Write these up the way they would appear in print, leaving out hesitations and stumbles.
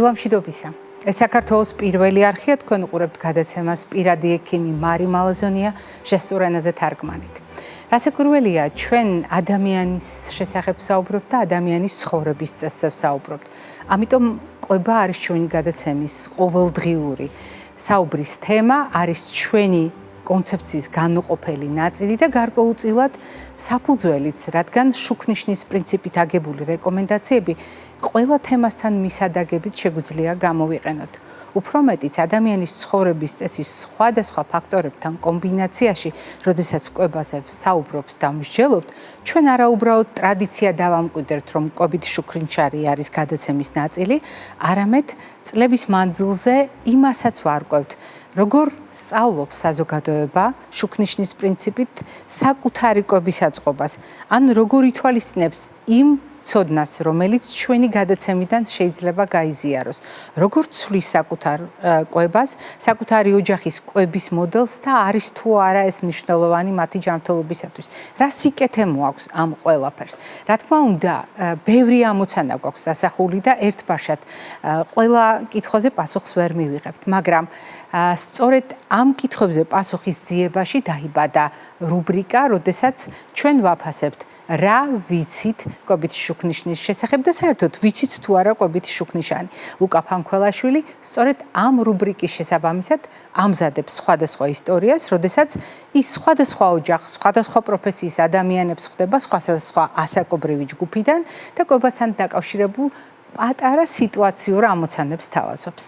დილამშვიდობისა. ეს საქართველოს პირველი არხია, თქვენ უყურებთ გადაცემას პირადი ექიმი მარი მალაზონია ჟესტურ ენაზე თარგმანით. რასაკვირველია, ჩვენ ადამიანის შესახებ საუბრობთ და ადამიანის ცხოვრების წესებს საუბრობთ. ამიტომ კვება არის ჩვენი გადაცემის ყოველდღიური საუბრის თემა, არის ჩვენი კონცეფციის განუყოფელი ნაწილი და გარკვეულწილად საფუძველიც, რადგან შუქნიშნის პრინციპით აგებული რეკომენდაციები ყველა თემასთან მისადაგებით შეგვიძლია გამოვიყენოთ. უფრო მეტიც ადამიანის ცხოვრების წესის სხვადასხვა ფაქტორებთან კომბინაციაში, როდესაც კვებაზე საუბრობთ და მსჯელობთ, ჩვენ არაუბრალოდ ტრადიცია დავამკვიდრებთ, რომ კვებით შუქრინჩარი არის გადაცემის ნაწილი, არამედ წლების მანძილზე იმასაც ვარკვევთ, როგორ სწავლობს საზოგადოება შუქნიშნის პრინციპით საკუთარი კვების აწყობას, ან როგორ ითვალისწინებს იმ ცოდნას, რომელიც ჩვენი გადაცემიდან შეიძლება გაიზიაროს, როგორ ცვლის საკუთარ კვებას, საკუთარი ოჯახის კვების მოდელს და არის თუ არა ეს მნიშვნელოვანი მათი ჯანმრთელობისათვის. რა სიკეთე მოაქვს ამ ყველაფერს? რა თქმა უნდა, ბევრი ამოცანა გვაქვს დასახული და ერთბაშად ყველა კითხვაზე პასუხს ვერ მივიღებთ, მაგრამ სწორედ ამ კითხვებზე პასუხის ძიებაში დაიბადა რუბრიკა, როდესაც ჩვენ ვაფასებთ რა ვიცით კვებით შუქნიშნის შესახებ და საერთოდ ვიცით თუ არა კვებით შუქნიშანი. ლუკა ფანქველაშვილი სწორედ ამ რუბრიკის შესაბამისად ამზადებს სხვადასხვა ისტორიას, როდესაც ის სხვადასხვა ოჯახ, სხვადასხვა პროფესიის ადამიანებს ხვდება სხვადასხვა ასაკობრივი ჯგუფიდან და კვებასთან დაკავშირებულ პატარა სიტუაციურ ამოცანებს თავაზობს.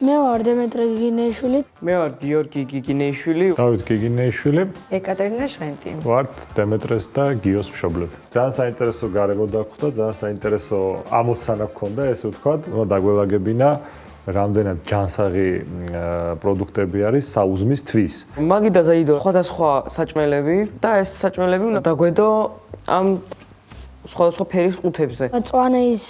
მე ვარ დემეტრე გიგინეიშვილი. მე ვარ გიორგი გიგინეიშვილი. დავით გიგინეიშვილი. ეკატერინა ჟღენტი. ვართ დემეტრეს და გიოს მშობლები. ძალიან საინტერესო გარემო დაგვხვდა, ძალიან საინტერესო ამოცანა გქონდა, ესე ვთქვათ, დაგველაგებინა რამდენად ჯანსაღი პროდუქტები არის საუზმის თვის. მაგიდა ზაიდო სხვადასხვა საჭმელები და ეს საჭმელები უნდა დაგვედო ამ სხვადასხვა ფერის ყუთებზე. მწვანე ის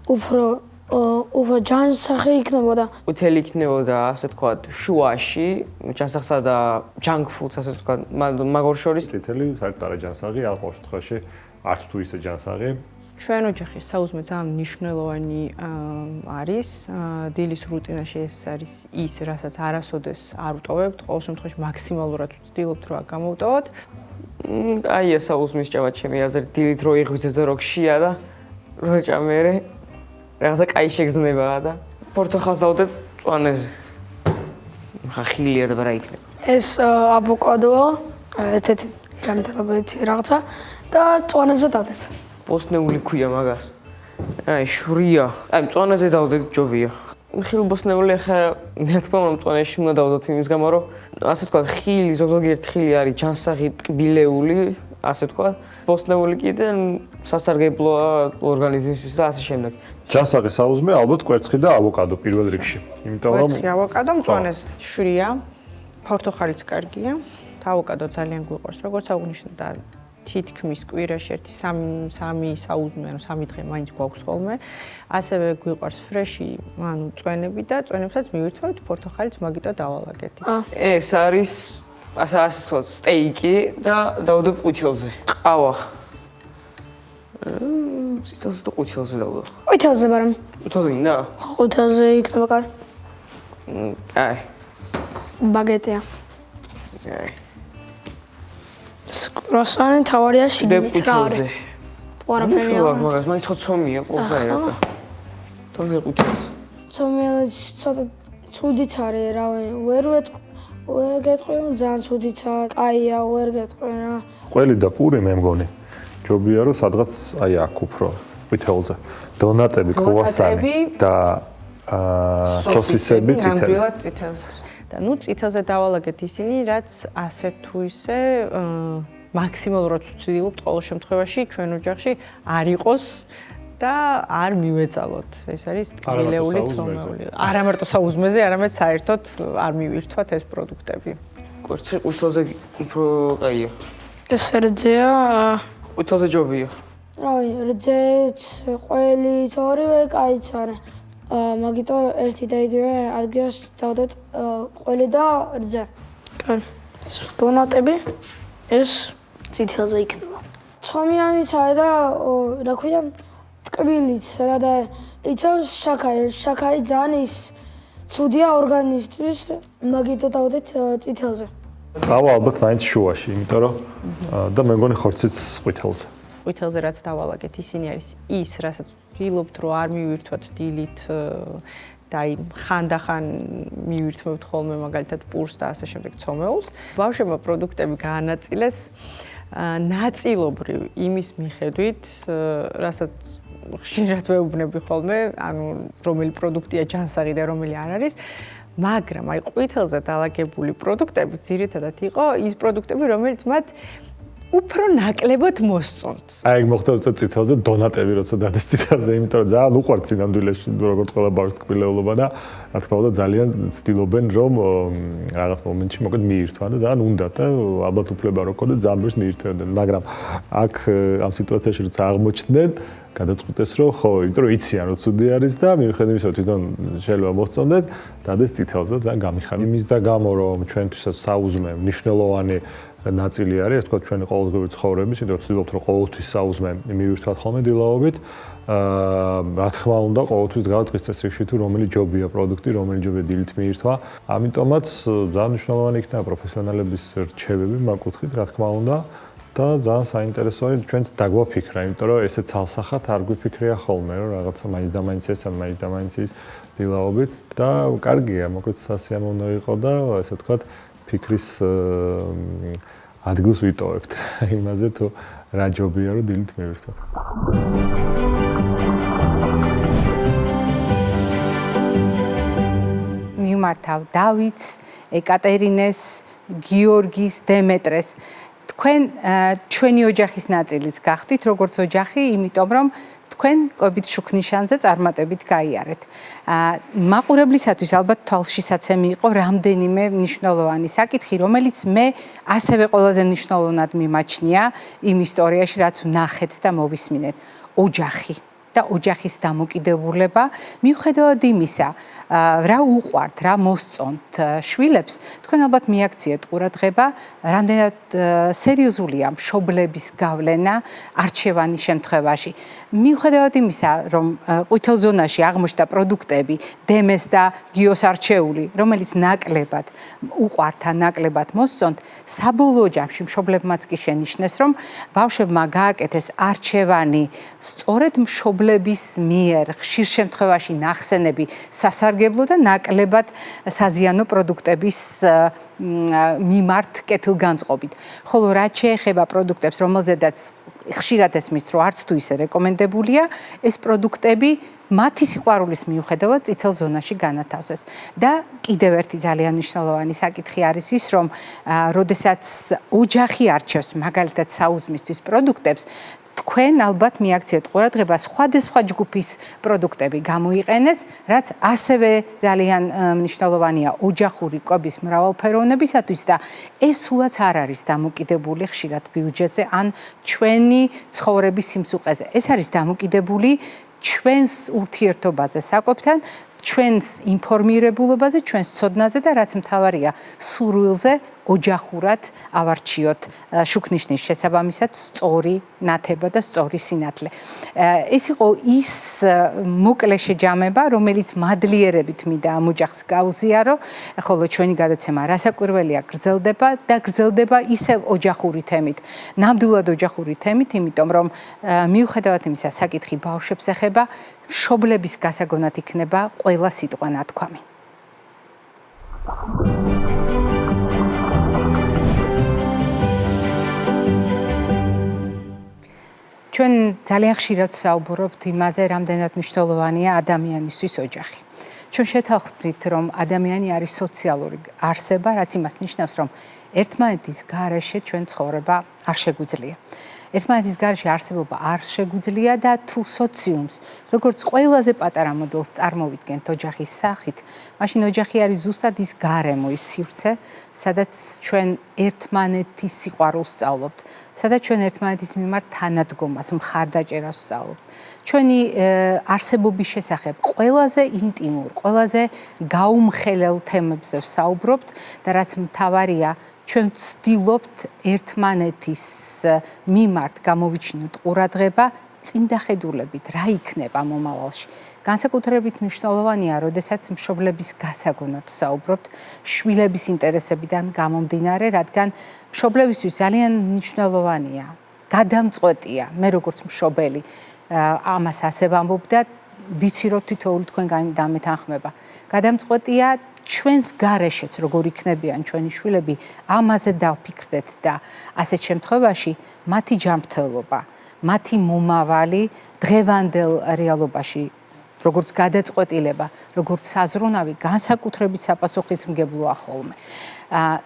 უფრო ჯანსაღი იქნებოდა. ყვითელი იქნებოდა, ასე ვთქვათ, შუაში, ჯანსაღსა და junk food-ს, ასე ვთქვათ, მაგარ შორის. წითელი საერთოდ არა ჯანსაღი, ამ შემთხვევაში არც თუ ისე ჯანსაღი. ჩვენ ოჯახის საუზმე ძალიან მნიშვნელოვანი არის. დილის რუტინაში ეს არის ის, რასაც არასოდეს არ ვტოვებთ, ყოველ შემთხვევაში მაქსიმალურად ვცდილობთ, რომ აქ გამოვტოვოთ. აი ეს საუზმის ჭამა ჩემი აზრით დილით რო იღვიძებ და რო გშია და რო ჭამერე რაღაცა კაი შეგრძნებაა და პორტოხალს დავდებ მწვანეზე. ხილია და რა იქნება. ეს ავოკადოა, ერთ-ერთი ჯანმრთელობითი რაღაცა და მწვანეზე დავდებ. ბოსნეული ქვია მაგას. აი შვრია. აი მწვანეზე დავდებ ჯობია. ხილბოსნეული ახლა რა თქმა უნდა მწვანეში უნდა დავდოთ იმის გამო რომ ასე ვთქვათ ხილი ზოგიერთი ხილი არის ჯანსაღი ტკბილეული, ასე ვთქვათ. ბოსნეული კიდე სასარგებლოა ორგანიზმისთვის და ასე შემდეგ. ჯანსაღი საუზმე ალბათ კვერცხი და ავოკადო პირველ რიგში. იმიტომ რომ კვერცხი, ავოკადო, მწვანეზე შვრია, პორტოხალიც კარგია. ავოკადო ძალიან გვიყვარს, როგორც აღნიშნეთ, თითქმის კვირაში ერთი 3 საუზმე, ანუ 3 დღე მაინც გვაქვს ხოლმე. ასევე გვიყვარს ფრეში, ანუ წვენები და წვენებსაც მივირთვევთ პორტოხალიც მაგიტო დავალაგეთ. ეს არის ასე ვთქვათ, სტეიკი და დავდებ ყვითელზე. ყავა. წითელზე და ყვითელზე დავდებ. ყვითელზე, მაგრამ ყვითელზე გინდა? ყვითელზე იქნება კარგი. აი. ბაგეტია. აი. კროსანი თავარია შიგნით რა არის? არაფერი არ მაგას, მაინც ხოცომია ყველასაირად. თავზე ყვითელზე. ცომელიც ცოტა ცუდიც არის, რავი, ვერ გეტყვი, ძალიან ცუდიცაა, კაია, ვერ გეტყვი რა. ყველი და პური მე მგონი. ჯობია რომ სადღაც აი აქ უფრო ყვითელზე. დონატები, კრუასანი და სოსისები წითელი. ნამდვილად წითელზე. და ნუ წითელზე დავალაგეთ ისინი, რაც ასე თუ ისე მაქსიმალურად ვცდილობთ ყოველ შემთხვევაში ჩვენ ოჯახში არ იყოს და არ მივეწალოთ. ეს არის ტკბილეული ცომეული. არა მარტო საუზმეზე, არამედ საერთოდ არ მივირთვათ ეს პროდუქტები. კვერცხი ყვითელზე უფრო კაია. ეს რძეა, ყვითელზე ჯობია. რავი, რძეც, ყველიც ორივე კაიც არის. მაგიტო ერთი და იგივე ადგილას დავდეთ ყველი და რძე. კარგი. დონატები ეს წითელზე იქნება. ცომიანიცაა და რა ქვია ტკბილიც რა და იცავს შაქარი. შაქარი ძალიან ის ცუდია ორგანიზმისთვის, მაგით დავდეთ წითელზე. ყავა ალბათ მაინც შუაში, იმიტომ რომ და მე მგონი ხორციც ყვითელზე. ყვითელზე რაც დავალაგეთ, ისინი არის ის, რასაც ვთვლობთ, რომ არ მივირთვათ დილით და აი ხანდახან მივირთმევთ ხოლმე მაგალითად პურს და ასე შემდეგ ცომეულს. ბავშვებმა პროდუქტები გაანაწილეს ნაწილობრივ იმის მიხედვით, რასაც ხშირად ვეუბნები ხოლმე, ანუ რომელი პროდუქტია ჯანსაღი და რომელი არ არის, მაგრამ აი ყვითელზე დალაგებული პროდუქტები ძირითადად იყო ის პროდუქტები, რომელიც მათ უფრო ნაკლებად მოსწონთ. აი მოხდა ზუსტად წითელზე დონატები როცა დადეს წითელზე, იმიტომ რომ ძალიან უყვართ სინამდვილეში როგორც ყველა ბავშვის ტკბილეულობა და რა თქმა უნდა ძალიან ცდილობენ რომ რაღაც მომენტში მოკლედ მიირთვან და ძალიან უნდათ და ალბათ უფლება რო ქონდეთ ძალიან ბევრს მიირთმევდნენ, მაგრამ აქ ამ სიტუაციაში როცა აღმოჩნდნენ გადაწყვიტეს რომ ხო, იმიტომ რომ იციან რომ ცუდი არის და მიუხედავად იმისა, თვითონ შეიძლება მოსწონდეთ, დადეს წითელზე ძალიან გამიხარდა. იმის და გამო რომ ჩვენთვისაც საუზმე მნიშვნელოვანი ნაწილი არის, ასე ვთქვათ, ჩვენი ყოველდღიური ცხოვრების, იმიტომ რომ ვცდილობთ რომ ყოველთვის საუზმე მივირთვათ ხოლმე დილაობით. რა თქმა უნდა, ყოველთვის დგავთ დღის წესრიგში თუ რომელი ჯობია პროდუქტი, რომელი ჯობია დილით მიირთვა. ამიტომაც ძალიან მნიშვნელოვანი იქნება პროფესიონალების რჩევები მაგ კუთხით, რა თქმა უნდა. და ძალიან საინტერესოა ჩვენც დაგვაფიქრა, იმიტომ რომ ესე ცალსახად არ გვიფიქრია ხოლმე, რომ რაღაცა მაინც და მაინც ესა, მაინც და მაინც ის დილაობით და კარგია, მოკლედ სასიამოვნო იყო და ესე ვთქვათ, ფიქრის ადგილს ვიტოვებთ იმაზე თუ რა ჯობია რომ დილით მივირთვათ. მიმართავ დავითს, ეკატერინეს, გიორგის, დემეტრეს. თქვენ ჩვენი ოჯახის ნაწილიც გახდით, როგორც ოჯახი, იმიტომ რომ თქვენ კვებით შუქნიშანზე წარმატებით გაიარეთ. მაყურებლისათვის ალბათ თვალშისაცემი იყო რამდენიმე მნიშვნელოვანი საკითხი, რომელიც მე ასევე ყველაზე მნიშვნელოვნად მიმაჩნია იმ ისტორიაში, რაც ვნახეთ და მოვისმინეთ. ოჯახი და ოჯახის დამოკიდებულება, მიუხედავად იმისა, რა უყვართ, რა მოსწონთ შვილებს, თქვენ ალბათ მიაქციეთ ყურადღება, რამდენად სერიოზულია მშობლების გავლენა არჩევანის შემთხვევაში. მიუხედავად იმისა, რომ ყვითელ ზონაში აღმოჩნდა პროდუქტები, დემეს და გიოს არჩეული, რომელიც ნაკლებად უყვართ ან ნაკლებად მოსწონთ, საბოლოო ჯამში მშობლებმაც კი შენიშნეს, რომ ბავშვებმა გააკეთეს არჩევანი სწორედ მშობლების მიერ ხშირ შემთხვევაში ნახსენები სასარგებლო და ნაკლებად საზიანო პროდუქტების მიმართ კეთილგანწყობით. ხოლო რაც შეეხება პროდუქტებს, რომელზედაც ხშირად ესმის, რომ არც თუ ისე რეკომენდებულია, ეს პროდუქტები მათი სიყვარულის მიუხედავად წითელ ზონაში განათავსეს. და კიდევ ერთი ძალიან მნიშვნელოვანი საკითხი არის ის, რომ როდესაც ოჯახი არჩევს მაგალითად საუზმისთვის პროდუქტებს, თქვენ ალბათ მიაქციეთ ყურადღება სხვადასხვა ჯგუფის პროდუქტები გამოიყენეს, რაც ასევე ძალიან მნიშვნელოვანია ოჯახური კვების მრავალფეროვნებისათვის და ეს სულაც არ არის დამოკიდებული ხშირად ბიუჯეტზე ან ჩვენი ცხოვრების სიმსუყეზე. ეს არის დამოკიდებული ჩვენს ურთიერთობაზე საკვებთან, ჩვენს ინფორმირებულობაზე, ჩვენს ცოდნაზე და რაც მთავარია, სურვილზე ოჯახურად ავარჩიოთ შუქნიშნის შესაბამისად სწორი ნათება და სწორი სინათლე. ეს იყო ის მოკლე შეჯამება, რომელიც მადლიერებით მინდა ამ ოჯახს გაუზიარო, ხოლო ჩვენი გადაცემა რასაკვირველია გრძელდება და გრძელდება ისევ ოჯახური თემით. ნამდვილად ოჯახური თემით, იმიტომ რომ მიუხედავად იმისა, საკითხი ბავშვებს ეხება, მშობლების გასაგონად იქნება ყველა სიტყვა ნათქვამი. ჩვენ ძალიან ხშირად საუბრობთ იმაზე, რამდენად მნიშვნელოვანია ადამიანისთვის ოჯახი. ჩვენ შეთანხმდით, რომ ადამიანი არის სოციალური არსება, რაც იმას ნიშნავს, რომ ერთმანეთის გარეშე ჩვენ ცხოვრება არ შეგვიძლია. ერთმანეთის გარეშე არსებობა არ შეგვიძლია და თუ სოციუმს, როგორც ყველაზე პატარა მოდელს წარმოვიდგენთ ოჯახის სახით, მაშინ ოჯახი არის ზუსტად ის გარემო, ის სივრცე, სადაც ჩვენ ერთმანეთის სიყვარულს სწავლობთ, სადაც ჩვენ ერთმანეთის მიმართ თანადგომას, მხარდაჭერას სწავლობთ. ჩვენი არსებობის შესახებ ყველაზე ინტიმურ, ყველაზე გაუმხელელ თემებზე ვსაუბრობთ და რაც მთავარია, ჩვენ ვცდილობთ ერთმანეთის მიმართ გამოვიჩინოთ ყურადღება წინდახედულებით, რა იქნება მომავალში. განსაკუთრებით მნიშვნელოვანია, როდესაც მშობლების გასაგონად ვსაუბრობთ, შვილების ინტერესებიდან გამომდინარე, რადგან მშობლებისთვის ძალიან მნიშვნელოვანია, გადამწყვეტია, მე როგორც მშობელი ამას ასე ვამბობ და ვიცი რომ თითოეული თქვენგანი დამეთანხმება. გადამწყვეტია ჩვენს გარეშეც როგორ იქნებიან ჩვენი შვილები, ამაზე დავფიქრდეთ და ასეთ შემთხვევაში მათი ჯანმრთელობა, მათი მომავალი დღევანდელ რეალობაში როგორც გადაწყვეტილება, როგორც საზრუნავი განსაკუთრებით საპასუხისმგებლოა ხოლმე.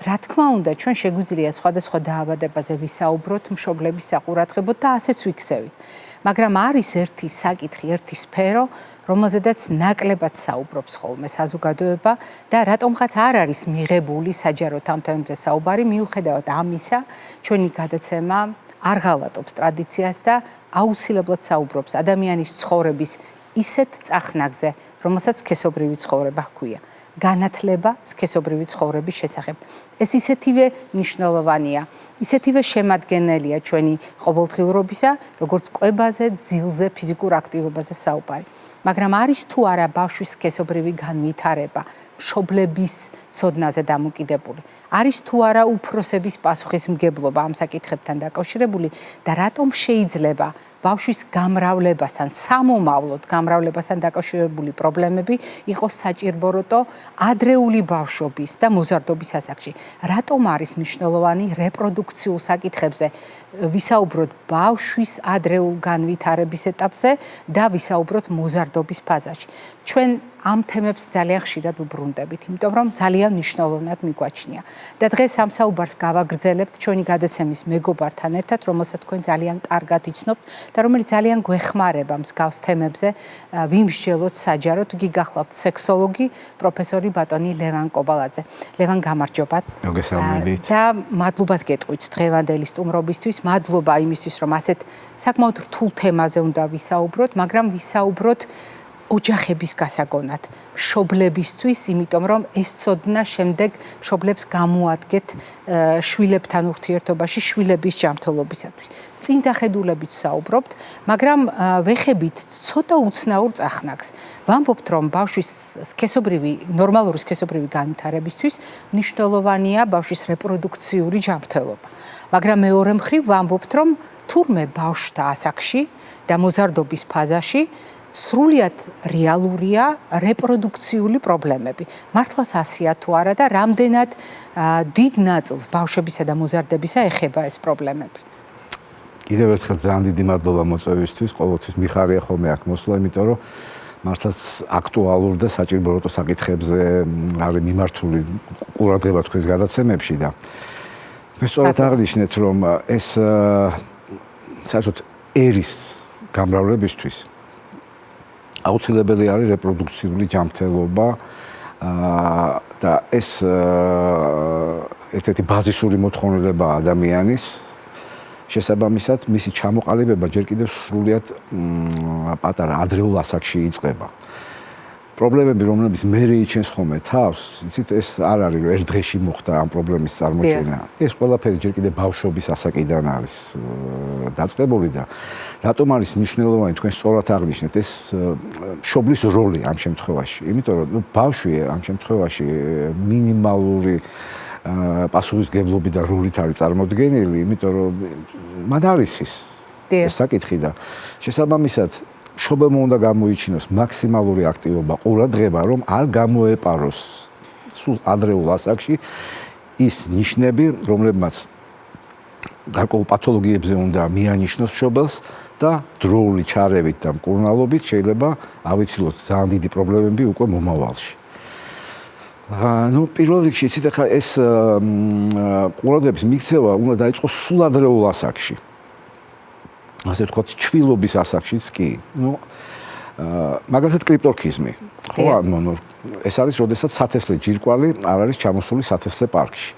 რა თქმა უნდა, ჩვენ შეგვიძლია სხვადასხვა დაავადებაზე ვისაუბროთ, მშობლების საყურადღებოდ და ასეც ვიქცევით. მაგრამ არის ერთი საკითხი, ერთი სფერო, რომელზედაც ნაკლებად საუბრობს ხოლმე საზოგადოება და რატომღაც არ არის მიღებული საჯაროდ ამ თემებზე საუბარი, მიუხედავად ამისა, ჩვენი გადაცემა არ ღალატობს ტრადიციას და აუცილებლად საუბრობს ადამიანის ცხოვრების ისეთ წახნაგზე, რომელსაც სქესობრივი ცხოვრება ჰქვია. განათლება სქესობრივი ცხოვრების შესახებ. ეს ისეთივე მნიშვნელოვანია, ისეთივე შემადგენელია ჩვენი ყოველდღიურობისა, როგორც კვებაზე, ძილზე, ფიზიკურ აქტივობაზე საუბარი. მაგრამ არის თუ არა ბავშვის სქესობრივი განვითარება მშობლების ცოდნაზე დამოკიდებული? არის თუ არა უფროსების პასუხისმგებლობა ამ საკითხებთან დაკავშირებული და რატომ შეიძლება ბავშვის გამრავლებასთან, სამომავლოდ გამრავლებასთან დაკავშირებული პრობლემები იყოს საჭიროებო ადრეული ბავშვობის და მოზარდობის ასაკში. რატომ არის მნიშვნელოვანი რეპროდუქციულ საკითხებზე ვისაუბროთ ბავშვის ადრეულ განვითარების ეტაპზე და ვისაუბროთ მოზარდობის ფაზაში. ჩვენ ამ თემებს ძალიან ხშირად ვბრუნდებით, იმიტომ რომ ძალიან მნიშვნელოვნად მიგვაჩნია. და დღეს ამ საუბარს გავაგრძელებთ ჩვენი გადაცემის მეგობართან ერთად, რომელსაც თქვენ ძალიან კარგად იცნობთ და რომელიც ძალიან გვეხმარება მსგავს თემებზე ვიმსჯელოთ საჯაროდ. იგი გახლავთ სექსოლოგი, პროფესორი ბატონი ლევან კობალაძე. ლევან, გამარჯობათ. მოგესალმებით. და მადლობას გეტყვით დღევანდელი სტუმრობისთვის. მადლობა იმისთვის, რომ ასეთ საკმაოდ რთულ თემაზე უნდა ვისაუბროთ, მაგრამ ვისაუბროთ ოჯახების გასაგონად, მშობლებისთვის, იმიტომ რომ ეს ცოდნა შემდეგ მშობლებს გამოადგეთ შვილებთან ურთიერთობაში, შვილების ჯანმრთელობისათვის. წინდახედულებით საუბრობთ, მაგრამ ვეხებით ცოტა უცნაურ წახნაგს. ვამბობთ, რომ ბავშვის ნორმალური სქესობრივი განვითარებისთვის მნიშვნელოვანია ბავშვის რეპროდუქციული ჯანმრთელობა. მაგრამ მეორე მხრივ ვამბობთ, რომ თურმე ბავშვთა ასაკში და მოზარდობის ფაზაში სრულიად რეალურია რეპროდუქციული პრობლემები. მართლაც ასია თუ არა და რამდენად დიდ ნაწილს ბავშვებისა და მოზარდებისა ეხება ეს პრობლემები. კიდევ ერთხელ ძალიან დიდი მადლობა მოწვევისთვის, ყოველთვის მიხარია ხოლმე აქ მოსვლა, იმიტომ რომ მართლაც აქტუალურ და საჭირო საკითხებზე არის მიმართული ყურადღება თქვენს გადაცემებში და სწორად აღნიშნეთ, რომ ეს საერთოდ ერის გამრავლებისთვის აუცილებელი არის რეპროდუქციული ჯანმრთელობა და ეს ერთ-ერთი ბაზისური მოთხოვნილება ადამიანის შესაბამისად მისი ჩამოყალიბება ჯერ კიდევ სრულიად პატარა ადრეულ ასაკში იწყება. პრობლემები, რომლებიც მე რეიჩენს ხოლმე თავს, იცით, ეს არ არის რომ ერთ დღეში მოხდა ამ პრობლემის წარმოჩენა. ეს ყველაფერი ჯერ კიდევ ბავშვობის ასაკიდან არის დაწყებული და რატომ არის მნიშვნელოვანი თქვენ სწორად აღნიშნეთ ეს მშობლის როლი ამ შემთხვევაში? იმიტომ რომ ბავშვი ამ შემთხვევაში მინიმალური პასუხისმგებლობიდან როლით არის წარმოდგენილი, იმიტომ რომ მან არის ეს საკითხი და შესაბამისად მშობელმა უნდა გამოიჩინოს მაქსიმალური აქტივობა, ყურადღება, რომ არ გამოეპაროს სულ ადრეულ ასაკში ის ნიშნები, რომლებმაც გარკვეულ პათოლოგიებზე უნდა მიანიშნოს მშობელს და დროული ჩარევით და მკურნალობით შეიძლება ავიცილოთ ძალიან დიდი პრობლემები უკვე მომავალში. პირველ რიგში იცით, ახლა ეს ყურადღების მიქცევა უნდა დაიწყოს სულ ადრეულ ასაკში. ასე ვთქვათ, ჩვილობის ასაკშიც კი. მაგალითად კრიპტორქიზმი. ხო, ეს არის, როდესაც სათესლე ჯირკვალი არ არის ჩამოსული სათესლე პარკში.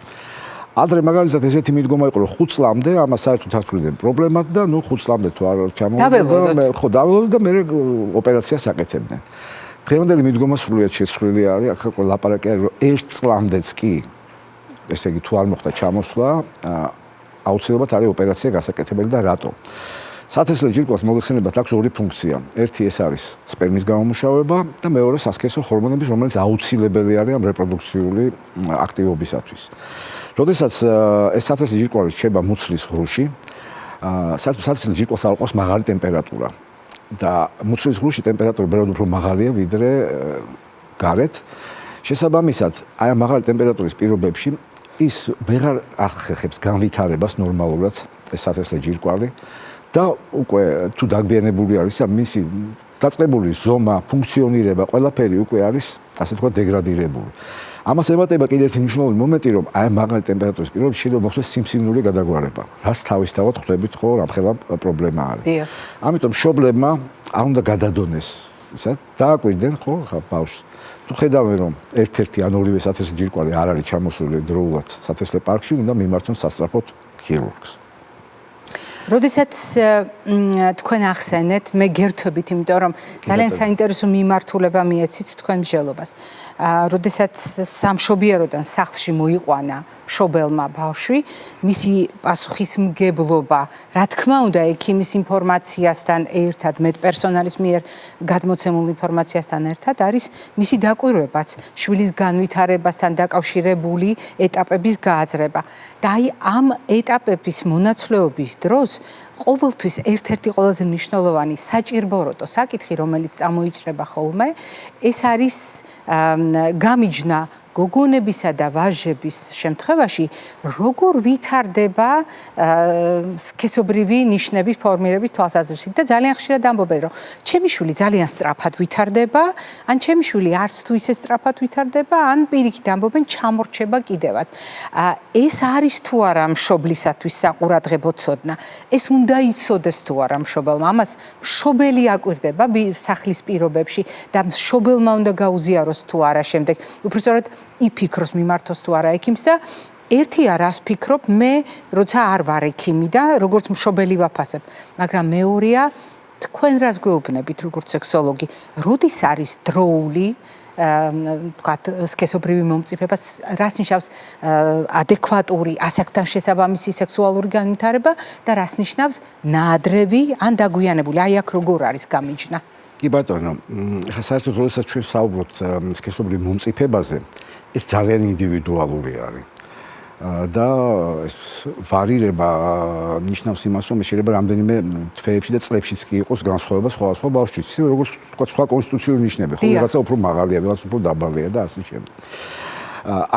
ადრე მაგალითად ესეთი მიდგომა იყო, რომ 5 წლამდე ამას საერთოდ არ თვლიდნენ პრობლემად და 5 წლამდე თუ არ ჩამოვიდა, ხო, დაველოდოთ და მე ოპერაციას აკეთებდნენ. დღევანდელი მიდგომა სრულიად შეცვლილი არის, ახლა ლაპარაკი არის, რომ 1 წლამდეც კი ესე იგი თუ არ მოხდა ჩამოსვლა, აუცილებლად არის ოპერაცია გასაკეთებელი და რატო? სათესლე ჯირკვალს მოგეხსენებათ აქვს ორი ფუნქცია. ერთი ეს არის სპერმის გამომუშავება და მეორე სასქესო ჰორმონები, რომელიც აუცილებელი არის ამ რეპროდუქციული აქტივობისათვის. როდესაც ეს სათესლე ჯირკვალი რჩება მუცლის ღრუში, საერთოდ სათესლე ჯირკვალს არ ყავს მაღალი ტემპერატურა და მუცლის ღრუში ტემპერატურა ბევრად უფრო მაღალია ვიდრე გარეთ. შესაბამისად, აი ამ მაღალი ტემპერატურის პირობებში ის ვეღარ ახერხებს განვითარებას ნორმალურად ეს სათესლე ჯირკვალი და უკვე თუ დაგვიანებული არის მისი დაწყებული ზომა, ფუნქციონირება, ყველაფერი უკვე არის ასე თქვა დეგრადირებული. ამას ემატება კიდევ ერთი მნიშვნელოვანი მომენტი, რომ აი მაღალი ტემპერატურის პირობებში შეიძლება მოხდეს სიმსივნური გადაგვარება, რაც თავისთავად ხვდებით ხო რამხელა პრობლემა არის. ამიტომ მშობლებმა არ უნდა გადადონეს, ისა დააკვირდნენ ხო ხა ბავშვს. თუ ხედავენ რომ ერთ-ერთი ან ორივე სათესლე ჯირკვალი არ არის ჩამოსული დროულად სათესლე პარკში, უნდა მიმართონ სასწრაფოდ ქირურგს. როდესაც თქვენ ახსენეთ, მე გერთვებით, იმიტომ რომ ძალიან საინტერესო მიმართულება მიეცით თქვენ მსჯელობას. როდესაც სამშობიაროდან სახლში მოიყვანა მშობელმა ბავშვი, მისი პასუხისმგებლობა, რა თქმა უნდა, ექიმის ინფორმაციასთან ერთად, მედპერსონალის მიერ გადმოცემულ ინფორმაციასთან ერთად არის მისი დაკვირვებაც, შვილის განვითარებასთან დაკავშირებული ეტაპების გააზრება. და აი ამ ეტაპების მონაცვლეობის დროს ყოველთვის ერთ-ერთი ყველაზე მნიშვნელოვანი საჭირბოროტო საკითხი, რომელიც წამოიჭრება ხოლმე, ეს არის გამიჯნა გოგონებისა და ვაჟების შემთხვევაში, როგორ ვითარდება სქესობრივი ნიშნების ფორმირების თვალსაზრისით და ძალიან ხშირად ამბობენ, რომ ჩემი შვილი ძალიან სწრაფად ვითარდება, ან ჩემი შვილი არც თუ ისე სწრაფად ვითარდება, ან პირიქით ამბობენ ჩამორჩება კიდევაც. ეს არის თუ არა მშობლისათვის საყურადღებო ცოდნა. ეს უნდა იცოდეს თუ არა მშობელმა. ამას მშობელი აკვირდება სახლის პირობებში და მშობელმა უნდა გაუზიაროს თუ არა შემდეგ. უბრალოდ იფიქროს მიმართოს თუ არა ექიმს და ერთია რას ფიქრობ მე როცა არ ვარ ექიმი და როგორც მშობელი ვაფასებ, მაგრამ მეორეა თქვენ რას გვეუბნებით როგორც სექსოლოგი, როდის არის დროული ვთქვათ სქესობრივი მომწიფება, რას ნიშნავს ადეკვატური ასაკთან შესაბამისი სექსუალური განვითარება და რას ნიშნავს ნაადრევი ან დაგვიანებული, აი აქ როგორ არის გამიჯნა? კი ბატონო, ხა საერთოდ როდესაც ჩვენ საუბრობთ სქესობრივ მომწიფებაზე, ეს ძალიან ინდივიდუალური არის. და ეს ვარირება ნიშნავს იმას, რომ შეიძლება რამდენიმე თვეებში და წლებშიც კი იყოს განსხვავება სხვადასხვა ბავშვით, ისე როგორც თქვა სხვა კონსტიტუციური ნიშნები, ხო რაღაცა უფრო მაღალია, რაღაცა უფრო დაბალია და ასე შემდეგ.